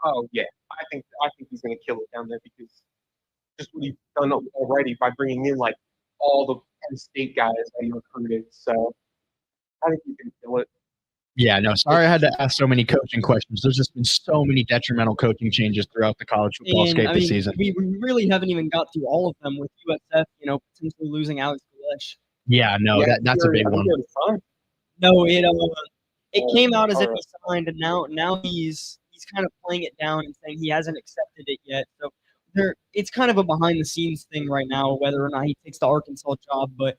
Oh yeah, I think he's going to kill it down there because just what he's done already by bringing in like all the Penn State guys that he recruited. So I think he's going to kill it. Yeah, no, sorry I had to ask so many coaching questions. There's just been so many detrimental coaching changes throughout the college football And scape I this mean, season. we really haven't even got through all of them with USF, potentially losing Alex Galesh. Yeah, no, Yeah, that's a big I think one. you're fine. No, it came out as if Or, he signed, and now he's kind of playing it down and saying he hasn't accepted it yet. So it's kind of a behind the scenes thing right now, whether or not he takes the Arkansas job. But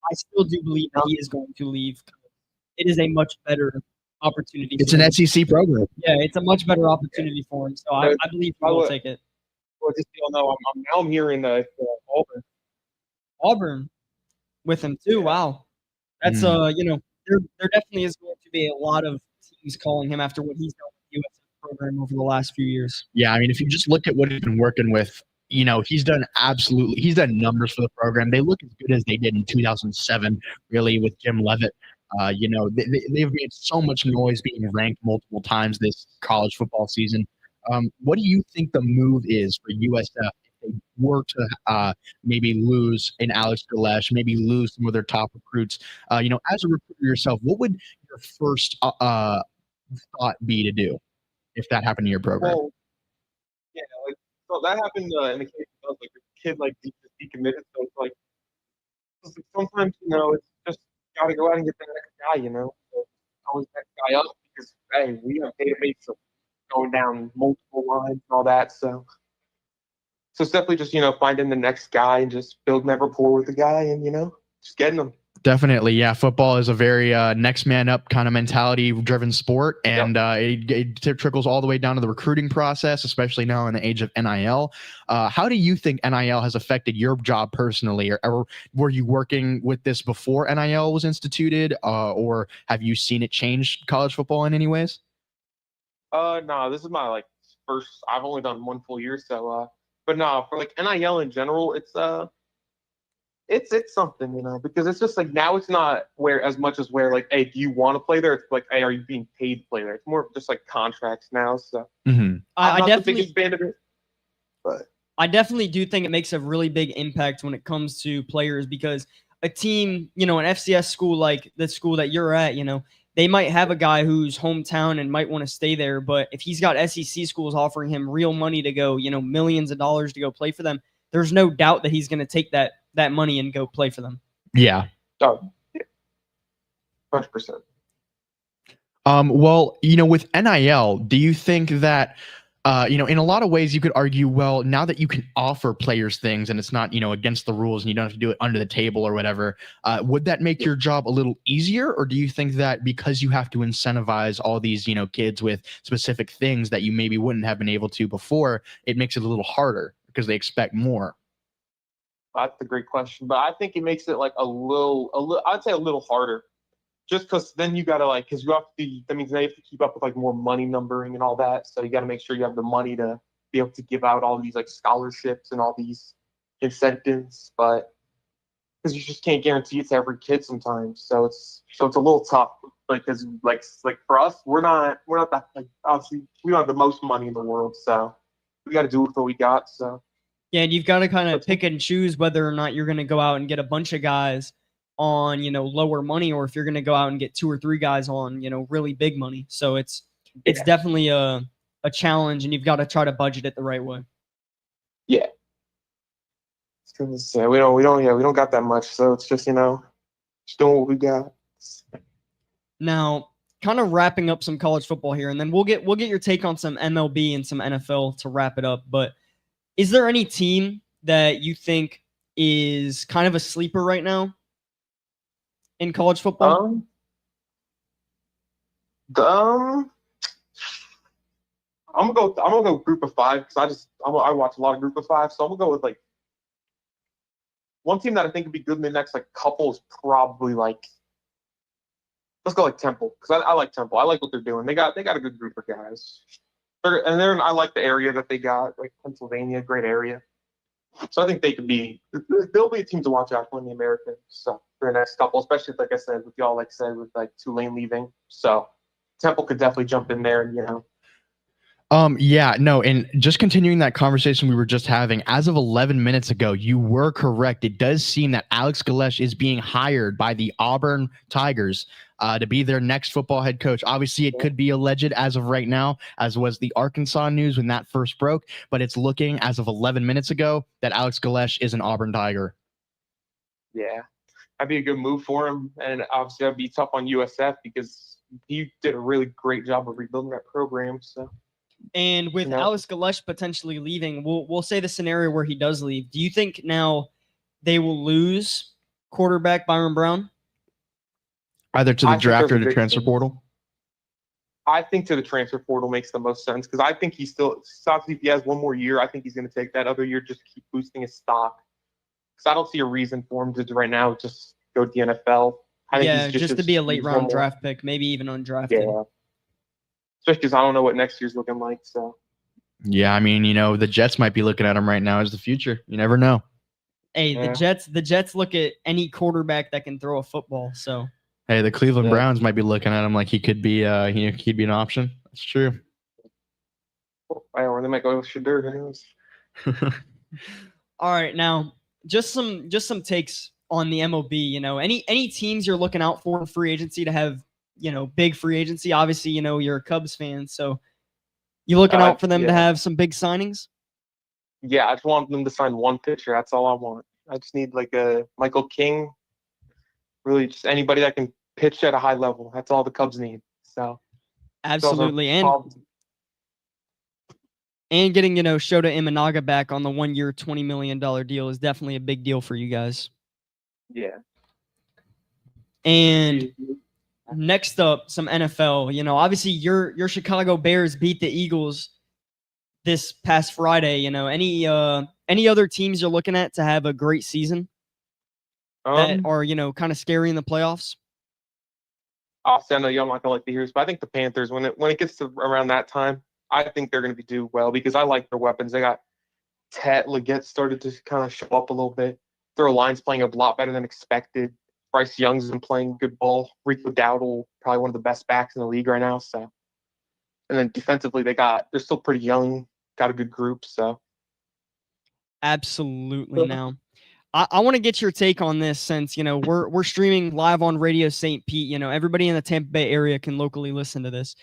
I still do believe that he is going to leave. It is a much better opportunity. It's for an him. SEC program. Yeah, it's a much better opportunity for him. So I believe he will take it. well, just so you know, I'm hearing Auburn. Auburn with him too. Wow, that's Mm. there definitely is going to be a lot of teams calling him after what he's done with the USF program over the last few years. Yeah, I mean, if you just look at what he's been working with, he's done numbers for the program. They look as good as they did in 2007, really, with Jim Levitt. They've made so much noise being ranked multiple times this college football season. What do you think the move is for USF if they were to maybe lose an Alex Galesh, maybe lose some of their top recruits? As a recruiter yourself, what would your first thought be to do if that happened to your program? Well, yeah, like so that happened in the case of like a kid like decommitted. So it's like sometimes it's just got to go out and get the next guy. So always next guy up because hey, we have database of going down multiple lines and all that. So it's definitely just finding the next guy and just building that rapport with the guy and just getting them. Definitely, yeah. Football is a very next man up kind of mentality driven sport, and it trickles all the way down to the recruiting process, especially now in the age of NIL. How do you think NIL has affected your job personally, or were you working with this before NIL was instituted, or have you seen it change college football in any ways? No, this is my like first. I've only done one full year, so but no, for like NIL in general, it's something, because it's just like now it's not where as much as where like, hey, do you want to play there? It's like, hey, are you being paid to play there? It's more of just like contracts now. So I'm not the biggest fan of it, but I definitely do think it makes a really big impact when it comes to players, because a team, an FCS school like the school that you're at, they might have a guy who's hometown and might want to stay there, but if he's got SEC schools offering him real money to go, millions of dollars to go play for them, there's no doubt that he's going to take that money and go play for them. Yeah. Oh, yeah. 100%. Well, with NIL, do you think that, in a lot of ways you could argue, well, now that you can offer players things and it's not, against the rules and you don't have to do it under the table or whatever, would that make your job a little easier? Or do you think that because you have to incentivize all these, kids with specific things that you maybe wouldn't have been able to before, it makes it a little harder because they expect more? That's a great question, but I think it makes it like a little, I'd say a little harder, just because then you gotta because you have to. That means they have to keep up with like more money numbering and all that. So you got to make sure you have the money to be able to give out all these like scholarships and all these incentives, but because you just can't guarantee it to every kid sometimes. So it's a little tough. Because for us, we're not that obviously we don't have the most money in the world, so we got to do with what we got. So. Yeah, and you've got to kind of pick and choose whether or not you're going to go out and get a bunch of guys on, lower money, or if you're going to go out and get 2 or 3 guys on, really big money. So it's definitely a challenge, and you've got to try to budget it the right way. Yeah. We don't got that much, so it's just, just doing what we got. Now, kind of wrapping up some college football here, and then we'll get your take on some MLB and some NFL to wrap it up, but is there any team that you think is kind of a sleeper right now in college football? I'm gonna go group of 5 because I watch a lot of group of 5, so I'm gonna go with like one team that I think would be good in the next like couple is probably let's go like Temple, because I like Temple. I like what they're doing. They got a good group of guys. I like the area that they got, like Pennsylvania, great area. So I think they'll be a team to watch out for in the American stuff for the next couple, especially like I said, with y'all, with like Tulane leaving. So Temple could definitely jump in there and Yeah, no, and just continuing that conversation we were just having, as of 11 minutes ago, you were correct. It does seem that Alex Galesh is being hired by the Auburn Tigers to be their next football head coach. Obviously, it could be alleged as of right now, as was the Arkansas news when that first broke, but it's looking as of 11 minutes ago that Alex Galesh is an Auburn Tiger. Yeah, that'd be a good move for him, and obviously that'd be tough on USF because he did a really great job of rebuilding that program. So. And with Alex Galesh potentially leaving, we'll say the scenario where he does leave. Do you think now they will lose quarterback Byron Brown? Either to the draft or the transfer portal? I think to the transfer portal makes the most sense, because I think he's still, if he has one more year, I think he's going to take that other year just to keep boosting his stock. Because I don't see a reason for him to right now just go to the NFL. I think he's just to be a late round draft pick, maybe even undrafted. Yeah. Especially because I don't know what next year's looking like. So. Yeah, I mean, the Jets might be looking at him right now as the future. You never know. Hey, the Jets look at any quarterback that can throw a football. So. Hey, the Cleveland Browns might be looking at him like he could be, he'd be an option. That's true. Or they might go with Shadur. Who knows? All right, now just some takes on the MLB. Any teams you're looking out for in free agency to have big free agency? Obviously, you're a Cubs fan, so you looking out for them to have some big signings? Yeah, I just want them to sign one pitcher. That's all I want. I just need like a Michael King. Really, just anybody that can pitch at a high level. That's all the Cubs need. So absolutely, and getting Shota Imanaga back on the 1-year, $20 million deal is definitely a big deal for you guys. Yeah. And next up, some NFL. You know, obviously your Chicago Bears beat the Eagles this past Friday. You know, any other teams you're looking at to have a great season that are, you know, kind of scary in the playoffs? Obviously, I know y'all not gonna like the Heroes, but I think the Panthers, when it gets to around that time, I think they're gonna do well because I like their weapons. They got Ted Leggett started to kind of show up a little bit. Their line's playing a lot better than expected. Bryce Young's been playing good ball. Rico Dowdle, probably one of the best backs in the league right now. So, and then defensively, they're still pretty young, got a good group. So, Absolutely. Now, I want to get your take on this since, you know, we're streaming live on Radio St. Pete. You know, everybody in the Tampa Bay area can locally listen to this.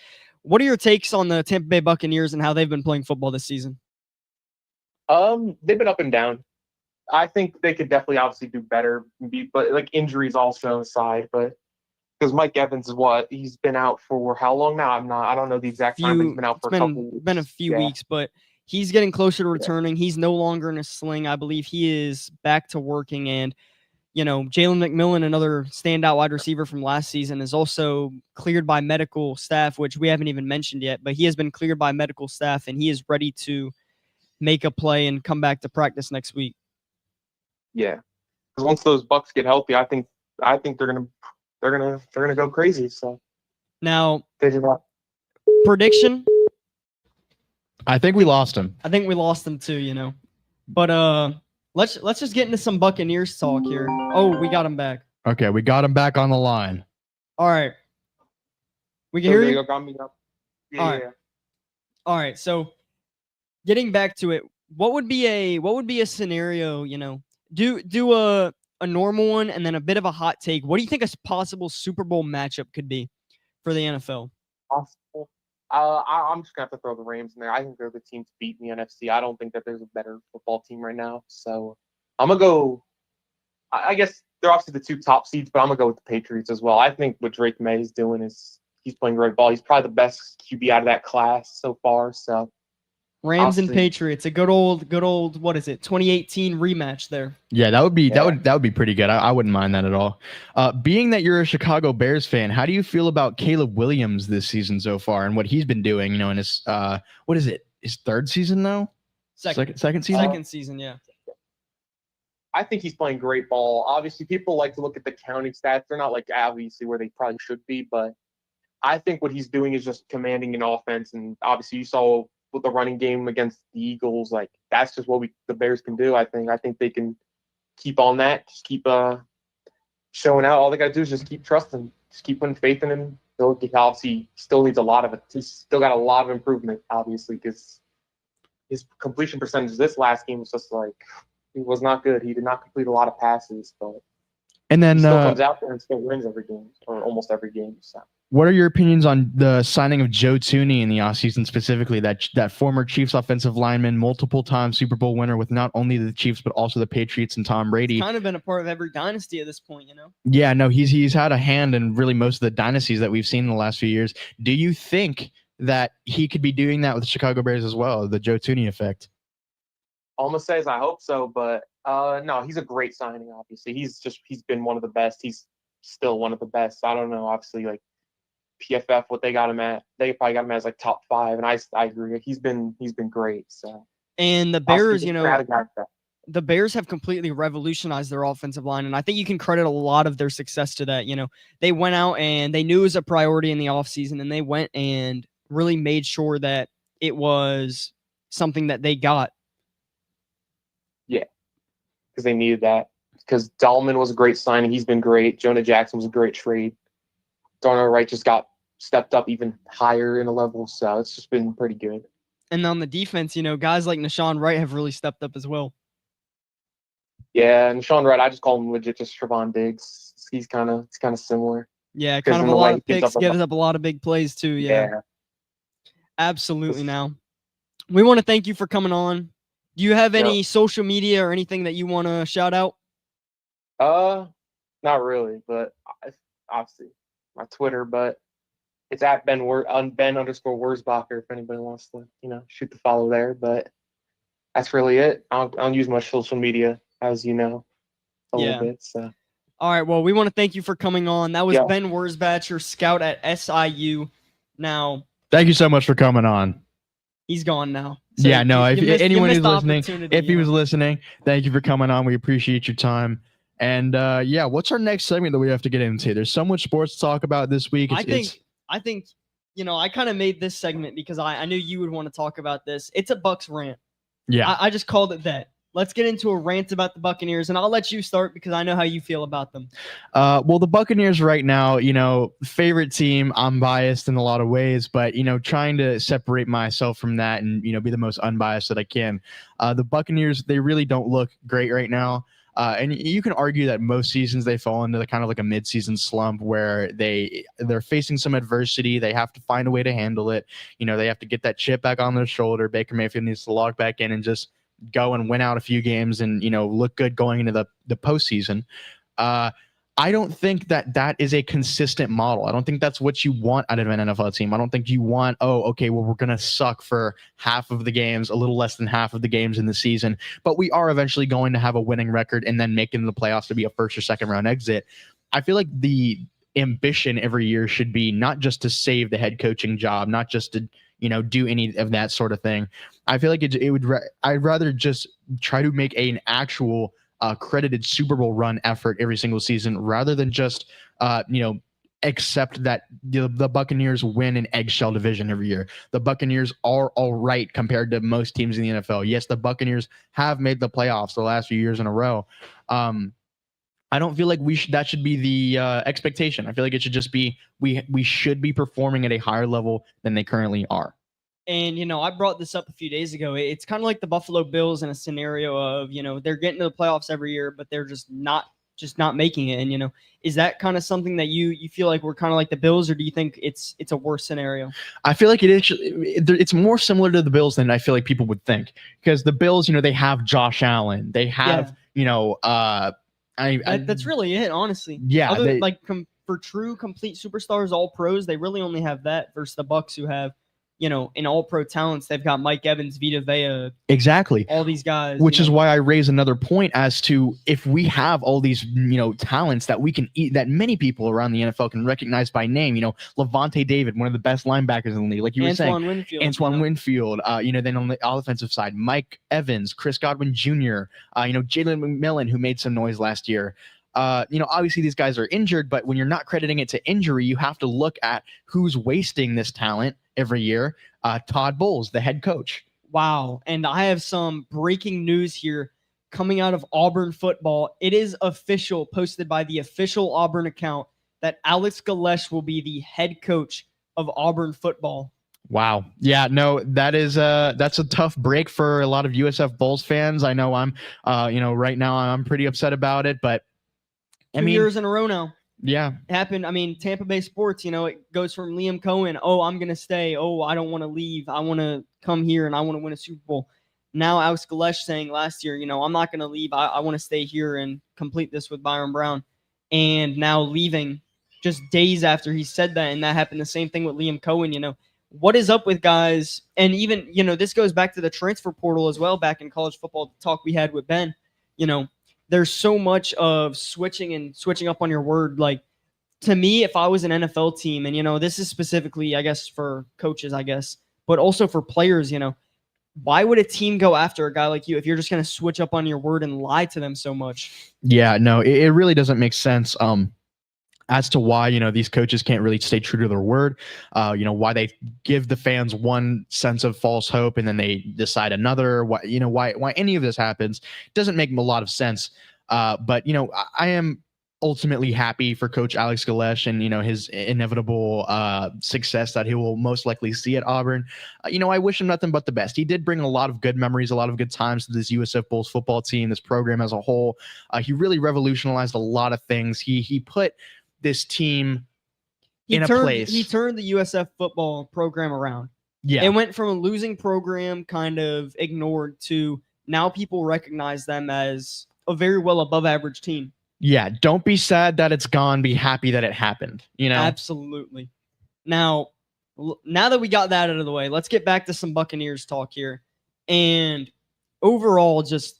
What are your takes on the Tampa Bay Buccaneers and how they've been playing football this season? they've been up and down. I think they could definitely obviously do better, but like injuries also aside, but because Mike Evans is he's been out for how long now? I don't know the exact time, but he's been out for a couple weeks. Been a few weeks, but he's getting closer to returning. He's no longer in a sling. I believe he is back to working. And, you know, Jalen McMillan, another standout wide receiver from last season, is also cleared by medical staff, which we haven't even mentioned yet, but he has been cleared by medical staff and he is ready to make a play and come back to practice next week. Yeah, because once those Bucks get healthy, I think they're gonna go crazy. So now, prediction. I think we lost him. I think we lost him too. You know, but let's just get into some Buccaneers talk here. Oh, we got him back. Okay, we got him back on the line. All right, we can hear you. Got me up. Yeah, all right. yeah. All right. So, getting back to it, what would be a scenario? You know, do a normal one and then a bit of a hot take. What do you think a possible Super Bowl matchup could be for the NFL? Possible. I'm just gonna have to throw the Rams in there. I think they're the team to beat in the NFC. I don't think that there's a better football team right now. So I'm gonna go. I guess they're obviously the two top seeds, but I'm gonna go with the Patriots as well. I think what Drake May is doing is he's playing great ball. He's probably the best QB out of that class so far. So Rams and Patriots, a good old what is it? 2018 rematch there. Yeah, that would be pretty good. I wouldn't mind that at all. Being that you're a Chicago Bears fan, how do you feel about Caleb Williams this season so far and what he's been doing? You know, in his what is it? His third season now? Second season? Second season, yeah. I think he's playing great ball. Obviously, people like to look at the counting stats. They're not like obviously where they probably should be, but I think what he's doing is just commanding an offense. And obviously, you saw with the running game against the Eagles, like that's just what the Bears can do. I think they can keep on that. Just keep showing out. All they got to do is just keep trusting, just keep putting faith in him. He'll obviously still needs a lot of it. He's still got a lot of improvement, obviously, because his completion percentage this last game was just like it was not good. He did not complete a lot of passes, but and then he still comes out there and still wins every game or almost every game. So. What are your opinions on the signing of Joe Thuney in the offseason specifically, that former Chiefs offensive lineman, multiple-time Super Bowl winner with not only the Chiefs but also the Patriots and Tom Brady? He's kind of been a part of every dynasty at this point, you know? Yeah, no, he's had a hand in really most of the dynasties that we've seen in the last few years. Do you think that he could be doing that with the Chicago Bears as well, the Joe Thuney effect? All I'm going to say is I hope so, but no, he's a great signing, obviously. He's been one of the best. He's still one of the best. I don't know, obviously, like, PFF, what they got him at, they probably got him as like top 5, and I agree. He's been great. So and the Bears, you know, the Bears have completely revolutionized their offensive line, and I think you can credit a lot of their success to that. You know, they went out and they knew it was a priority in the offseason, and they went and really made sure that it was something that they got. Yeah, because they needed that. Because Dahlman was a great signing. He's been great. Jonah Jackson was a great trade. Darnell Wright just got stepped up even higher in a level, so it's just been pretty good. And on the defense, you know, guys like Nashawn Wright have really stepped up as well. Yeah, and Nashawn Wright, I just call him legit just Trevon Diggs. He's kind of similar. Yeah, kind of a lot of picks, gives up a lot of big plays too. Yeah. Absolutely. Now, we want to thank you for coming on. Do you have any social media or anything that you want to shout out? Not really, but obviously my Twitter, but it's at Ben_Wurzbacher if anybody wants to, you know, shoot the follow there. But that's really it. I don't use much social media, as you know, a little bit. So All right. Well, we want to thank you for coming on. That was Yeah. Ben Wurzbacher, scout at SIU. Now, Thank you so much for coming on. he's gone now. So yeah, no, if anyone who's the listening, opportunity, if he was listening, thank you for coming on. We appreciate your time. And yeah, what's our next segment that we have to get into? There's so much sports to talk about this week. I think, I kind of made this segment because I knew you would want to talk about this. It's a Bucks rant. Yeah. I just called it that. Let's get into a rant about the Buccaneers, and I'll let you start because I know how you feel about them. Well, the Buccaneers right now, favorite team. I'm biased in a lot of ways, but, trying to separate myself from that and, be the most unbiased that I can. The Buccaneers, they really don't look great right now. And you can argue that most seasons they fall into the kind of like a midseason slump where they're facing some adversity. They have to find a way to handle it. They have to get that chip back on their shoulder. Baker Mayfield needs to log back in and just go and win out a few games and, look good going into the postseason. I don't think that is a consistent model. I don't think that's what you want out of an NFL team. I don't think you want, we're going to suck for half of the games, a little less than half of the games in the season, but we are eventually going to have a winning record and then make it in the playoffs to be a first or second round exit. I feel like the ambition every year should be not just to save the head coaching job, not just to, do any of that sort of thing. I feel like I'd rather just try to make an actual credited Super Bowl run effort every single season rather than just, accept that the Buccaneers win an eggshell division every year. The Buccaneers are all right compared to most teams in the NFL. Yes, the Buccaneers have made the playoffs the last few years in a row. I don't feel like that should be the expectation. I feel like it should just be we should be performing at a higher level than they currently are. And, I brought this up a few days ago. It's kind of like the Buffalo Bills in a scenario of, they're getting to the playoffs every year, but they're just not making it. And, is that kind of something that you feel like we're kind of like the Bills, or do you think it's a worse scenario? I feel like it's more similar to the Bills than I feel like people would think, because the Bills, they have Josh Allen. They have, that's really it, honestly. Yeah. For true complete superstars, all pros, they really only have that versus the Bucks, who have, in all pro talents, they've got Mike Evans, Vita Vea. Exactly. All these guys. Which is why I raise another point as to if we have all these, talents that we can eat, that many people around the NFL can recognize by name, Levante David, one of the best linebackers in the league, like you were saying. Antoine Winfield. Then on the offensive side, Mike Evans, Chris Godwin Jr., Jalen McMillan, who made some noise last year. Obviously these guys are injured, but when you're not crediting it to injury, you have to look at who's wasting this talent every year. Todd Bowles, the head coach. Wow. And I have some breaking news here coming out of Auburn football. It is official, posted by the official Auburn account, that Alex Galesh will be the head coach of Auburn football. Wow. Yeah, no, that's a tough break for a lot of USF Bulls fans. I know I'm, right now I'm pretty upset about it, but 2 years in a row now. Yeah. It happened. Tampa Bay sports, it goes from Liam Cohen, I'm going to stay. I don't want to leave. I want to come here and I want to win a Super Bowl. Now Alex Galesh saying last year, I'm not going to leave. I want to stay here and complete this with Byron Brown. And now leaving just days after he said that. And that happened the same thing with Liam Cohen. What is up with guys? And even, this goes back to the transfer portal as well, back in college football talk we had with Ben. There's so much of switching up on your word. Like, to me, if I was an NFL team, and, this is specifically, I guess, for coaches, but also for players, why would a team go after a guy like you if you're just going to switch up on your word and lie to them so much? Yeah, no, it really doesn't make sense. As to why, these coaches can't really stay true to their word, why they give the fans one sense of false hope and then they decide another, why any of this happens doesn't make a lot of sense. But, I am ultimately happy for Coach Alex Galesh and, his inevitable success that he will most likely see at Auburn. I wish him nothing but the best. He did bring a lot of good memories, a lot of good times to this USF Bulls football team, this program as a whole. He really revolutionized a lot of things. He put this team in a place. He turned the USF football program around. Yeah. It went from a losing program kind of ignored to now people recognize them as a very well above average team. Yeah. Don't be sad that it's gone. Be happy that it happened. Absolutely. Now that we got that out of the way, let's get back to some Buccaneers talk here. And overall, just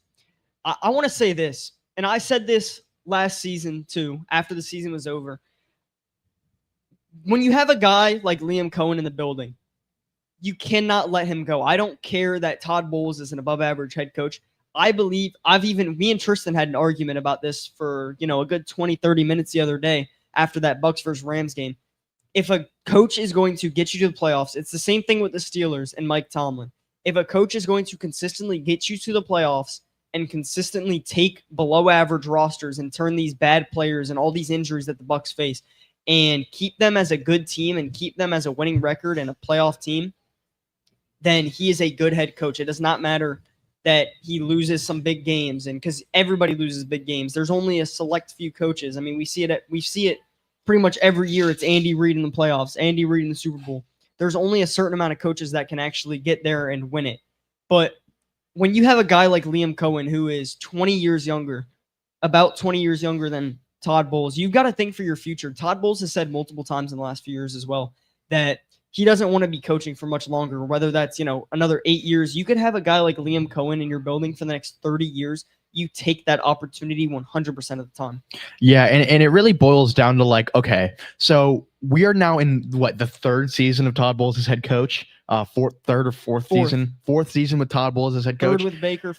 I want to say this, and I said this last season too, after the season was over. When you have a guy like Liam Cohen in the building, you cannot let him go. I don't care that Todd Bowles is an above average head coach. I believe me and Tristan had an argument about this for, a good 20, 30 minutes the other day after that Bucks versus Rams game. If a coach is going to get you to the playoffs, it's the same thing with the Steelers and Mike Tomlin. If a coach is going to consistently get you to the playoffs and consistently take below average rosters and turn these bad players and all these injuries that the Bucks face and keep them as a good team and keep them as a winning record and a playoff team, then he is a good head coach. It does not matter that he loses some big games, and because everybody loses big games. There's only a select few coaches. I mean, we see it pretty much every year. It's Andy Reid in the playoffs, Andy Reid in the Super Bowl. There's only a certain amount of coaches that can actually get there and win it. But when you have a guy like Liam Cohen, who is 20 years younger, about 20 years younger than Todd Bowles, you've got to think for your future. Todd Bowles has said multiple times in the last few years as well that he doesn't want to be coaching for much longer, whether that's, another 8 years. You could have a guy like Liam Cohen in your building for the next 30 years. You take that opportunity 100% of the time. Yeah, and it really boils down to okay, so we are now in the third season of Todd Bowles as head coach, fourth season with Todd Bowles as head coach. Third with Baker,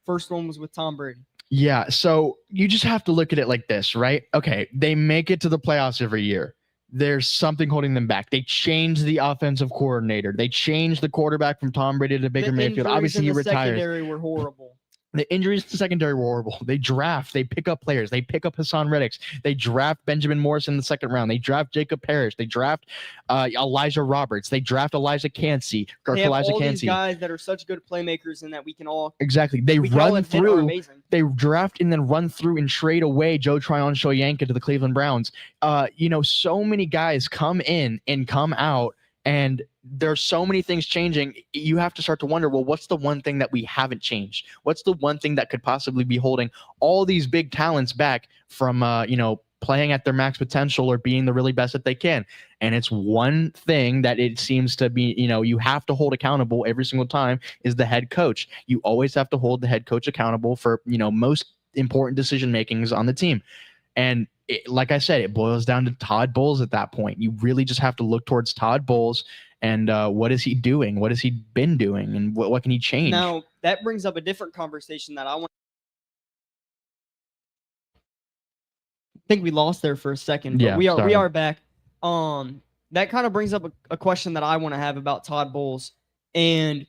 first one was with Tom Brady. Yeah, so you just have to look at it like this, right? Okay, they make it to the playoffs every year. There's something holding them back. They changed the offensive coordinator. They changed the quarterback from Tom Brady to Baker Mayfield. Obviously, he retires. The secondary were horrible. The injuries to the secondary were horrible. They pick up players. They pick up Hassan Reddick. They draft Benjamin Morris in the second round. They draft Jacob Parrish. They draft Elijah Roberts. They draft Elijah Cansey. They have all these guys that are such good playmakers and that we can all exactly. They run through. They draft and then run through and trade away Joe Tryon-Shoyinka to the Cleveland Browns. So many guys come in and come out. And there's so many things changing. You have to start to wonder, well, what's the one thing that we haven't changed? What's the one thing that could possibly be holding all these big talents back from, playing at their max potential or being the really best that they can? And it's one thing that it seems to be, you have to hold accountable every single time is the head coach. You always have to hold the head coach accountable for, most important decision makings on the team. And like I said, it boils down to Todd Bowles at that point. You really just have to look towards Todd Bowles and what is he doing? What has he been doing? And what can he change? Now, that brings up a different conversation that I think we lost there for a second, but we are back. That kind of brings up a question that I want to have about Todd Bowles. And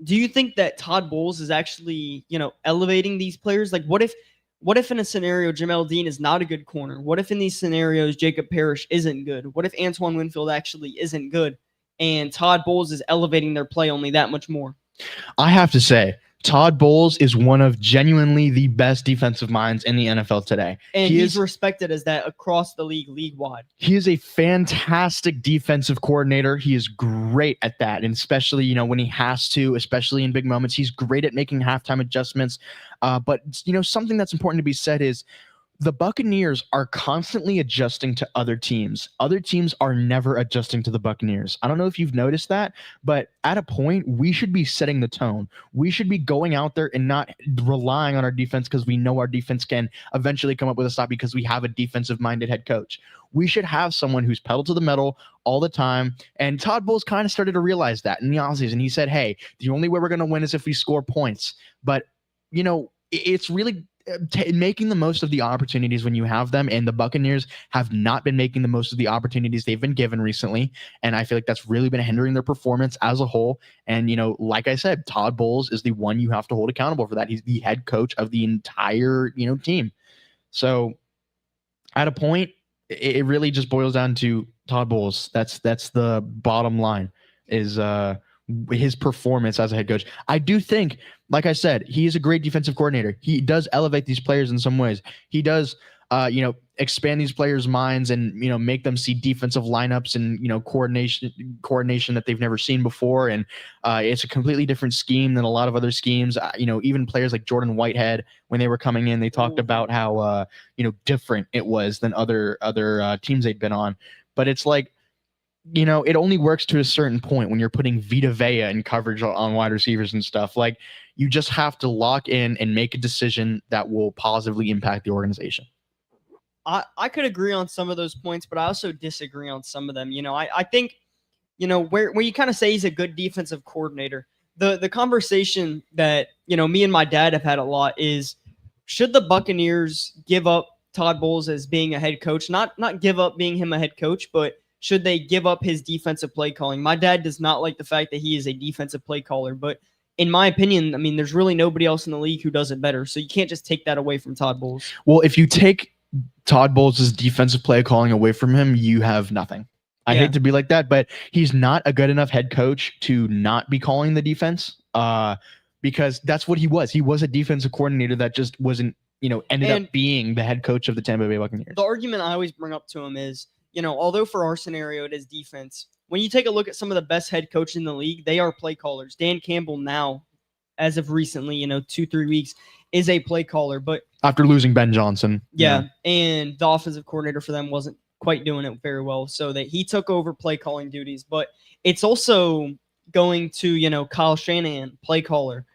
do you think that Todd Bowles is actually, elevating these players? Like, what if in a scenario Jamel Dean is not a good corner? What if in these scenarios Jacob Parrish isn't good? What if Antoine Winfield actually isn't good and Todd Bowles is elevating their play only that much more? I have to say, Todd Bowles is one of genuinely the best defensive minds in the NFL today. And he's respected as that across the league-wide. He is a fantastic defensive coordinator. He is great at that, and especially, when he has to, especially in big moments. He's great at making halftime adjustments. But, something that's important to be said is the Buccaneers are constantly adjusting to other teams. Other teams are never adjusting to the Buccaneers. I don't know if you've noticed that, but at a point, we should be setting the tone. We should be going out there and not relying on our defense because we know our defense can eventually come up with a stop because we have a defensive-minded head coach. We should have someone who's pedal to the metal all the time. And Todd Bowles kind of started to realize that in the offseason. He said, hey, the only way we're going to win is if we score points. But, it's really making the most of the opportunities when you have them, and the Buccaneers have not been making the most of the opportunities they've been given recently, and I feel like that's really been hindering their performance as a whole. And like I said, Todd Bowles is the one you have to hold accountable for that. He's the head coach of the entire team. So at a point, it really just boils down to Todd Bowles. That's the bottom line, is his performance as a head coach. I do think, like I said, he is a great defensive coordinator. He does elevate these players in some ways. He does, expand these players' minds and, make them see defensive lineups and, coordination that they've never seen before. And it's a completely different scheme than a lot of other schemes. Even players like Jordan Whitehead, when they were coming in, they talked about how, different it was than other teams they'd been on. But it's like, it only works to a certain point when you're putting Vita Vea in coverage on wide receivers and stuff. Like, you just have to lock in and make a decision that will positively impact the organization. I could agree on some of those points, but I also disagree on some of them. I think, where you kind of say he's a good defensive coordinator, the conversation that, me and my dad have had a lot is, should the Buccaneers give up Todd Bowles as being a head coach? Not give up being him a head coach, but should they give up his defensive play calling? My dad does not like the fact that he is a defensive play caller, but in my opinion, I mean, there's really nobody else in the league who does it better. So you can't just take that away from Todd Bowles. Well, if you take Todd Bowles' defensive play calling away from him, you have nothing. I hate to be like that, but he's not a good enough head coach to not be calling the defense, because that's what he was. He was a defensive coordinator that just wasn't, ended up being the head coach of the Tampa Bay Buccaneers. The argument I always bring up to him is, although for our scenario it is defense, when you take a look at some of the best head coaches in the league, they are play callers. Dan Campbell now, as of recently, 2-3 weeks, is a play caller. But after losing Ben Johnson. And the offensive coordinator for them wasn't quite doing it very well, so that he took over play calling duties. But it's also going to, Kyle Shanahan, play caller.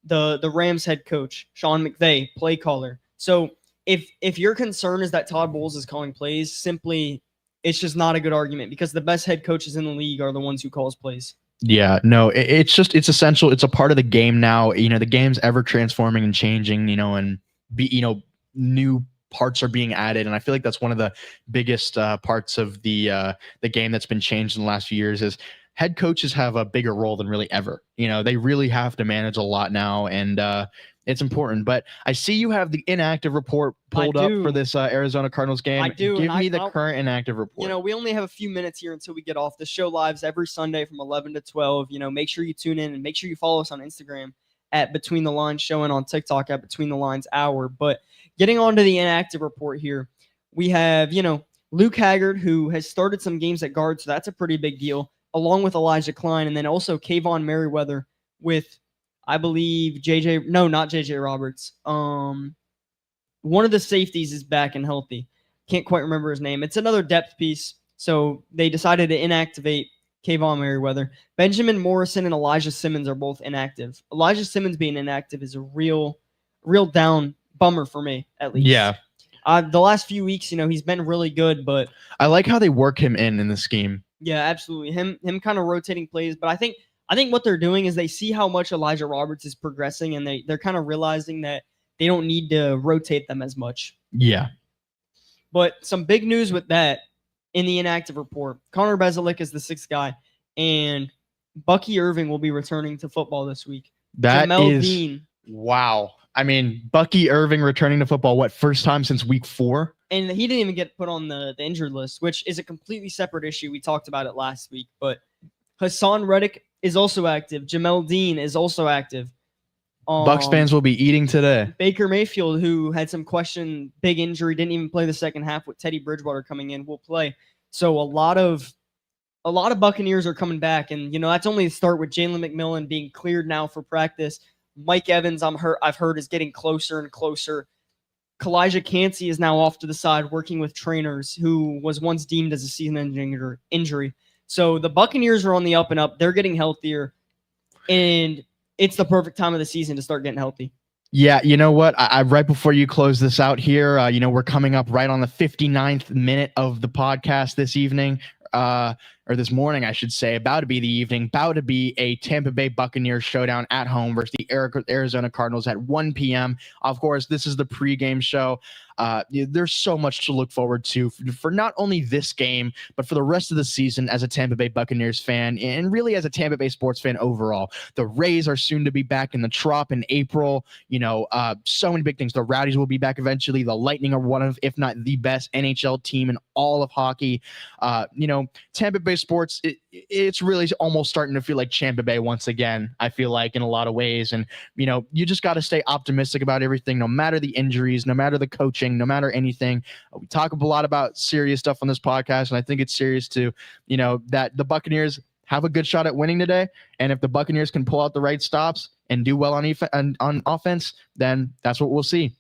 The Rams head coach, Sean McVay, play caller. So if your concern is that Todd Bowles is calling plays, simply it's just not a good argument, because the best head coaches in the league are the ones who calls plays. Yeah, no, it's essential. It's a part of the game now. The game's ever transforming and changing, and new parts are being added. And I feel like that's one of the biggest parts of the game that's been changed in the last few years is head coaches have a bigger role than really ever. They really have to manage a lot now, and it's important. But I see you have the inactive report pulled up for this Arizona Cardinals game. I do. Give me the current inactive report. We only have a few minutes here until we get off. The show lives every Sunday from 11 to 12. Make sure you tune in, and make sure you follow us on Instagram at Between the Lines Show, and on TikTok at Between the Lines Hour. But getting on to the inactive report here, we have, Luke Haggard, who has started some games at guard, so that's a pretty big deal, along with Elijah Klein, and then also Kayvon Merriweather with, I believe, not JJ Roberts. One of the safeties is back and healthy. Can't quite remember his name. It's another depth piece, so they decided to inactivate Kayvon Merriweather. Benjamin Morrison and Elijah Simmons are both inactive. Elijah Simmons being inactive is a real down bummer for me, at least. Yeah. The last few weeks, he's been really good, but I like how they work him in the scheme. Yeah, absolutely. Him kind of rotating plays, but I think what they're doing is they see how much Elijah Roberts is progressing, and they're kind of realizing that they don't need to rotate them as much. Yeah. But some big news with that in the inactive report. Connor Bezelik is the sixth guy, and Bucky Irving will be returning to football this week. Jamel wow. I mean, Bucky Irving returning to football, first time since week 4? And he didn't even get put on the injured list, which is a completely separate issue. We talked about it last week. But Hassan Reddick is also active. Jamel Dean is also active. Bucks fans will be eating today. Baker Mayfield, who had some big injury, didn't even play the second half with Teddy Bridgewater coming in, will play. So a lot of Buccaneers are coming back. And, that's only the start with Jalen McMillan being cleared now for practice. Mike Evans, I've heard, is getting closer and closer. Kalijah Cansey is now off to the side working with trainers, who was once deemed as a season-ending injury. So the Buccaneers are on the up and up. They're getting healthier, and it's the perfect time of the season to start getting healthy. Yeah, you know what? I right before you close this out here, we're coming up right on the 59th minute of the podcast this evening. Or this morning, I should say, about to be the evening, about to be a Tampa Bay Buccaneers showdown at home versus the Arizona Cardinals at 1 p.m. Of course, this is the pregame show. There's so much to look forward to for not only this game, but for the rest of the season as a Tampa Bay Buccaneers fan, and really as a Tampa Bay sports fan overall. The Rays are soon to be back in the Trop in April. So many big things. The Rowdies will be back eventually. The Lightning are one of, if not the best NHL team in all of hockey. Tampa Bay sports, it's really almost starting to feel like Tampa Bay once again, I feel like, in a lot of ways. And, you just got to stay optimistic about everything, no matter the injuries, no matter the coaching, no matter anything. We talk a lot about serious stuff on this podcast, and I think it's serious too, that the Buccaneers have a good shot at winning today. And if the Buccaneers can pull out the right stops and do well on offense, then that's what we'll see.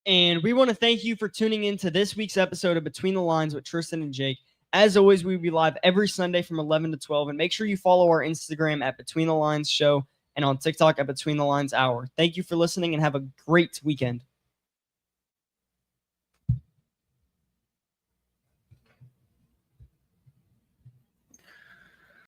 And we want to thank you for tuning in to this week's episode of Between the Lines with Tristan and Jake. As always, we'll be live every Sunday from 11 to 12. And make sure you follow our Instagram at Between the Lines Show and on TikTok at Between the Lines Hour. Thank you for listening and have a great weekend.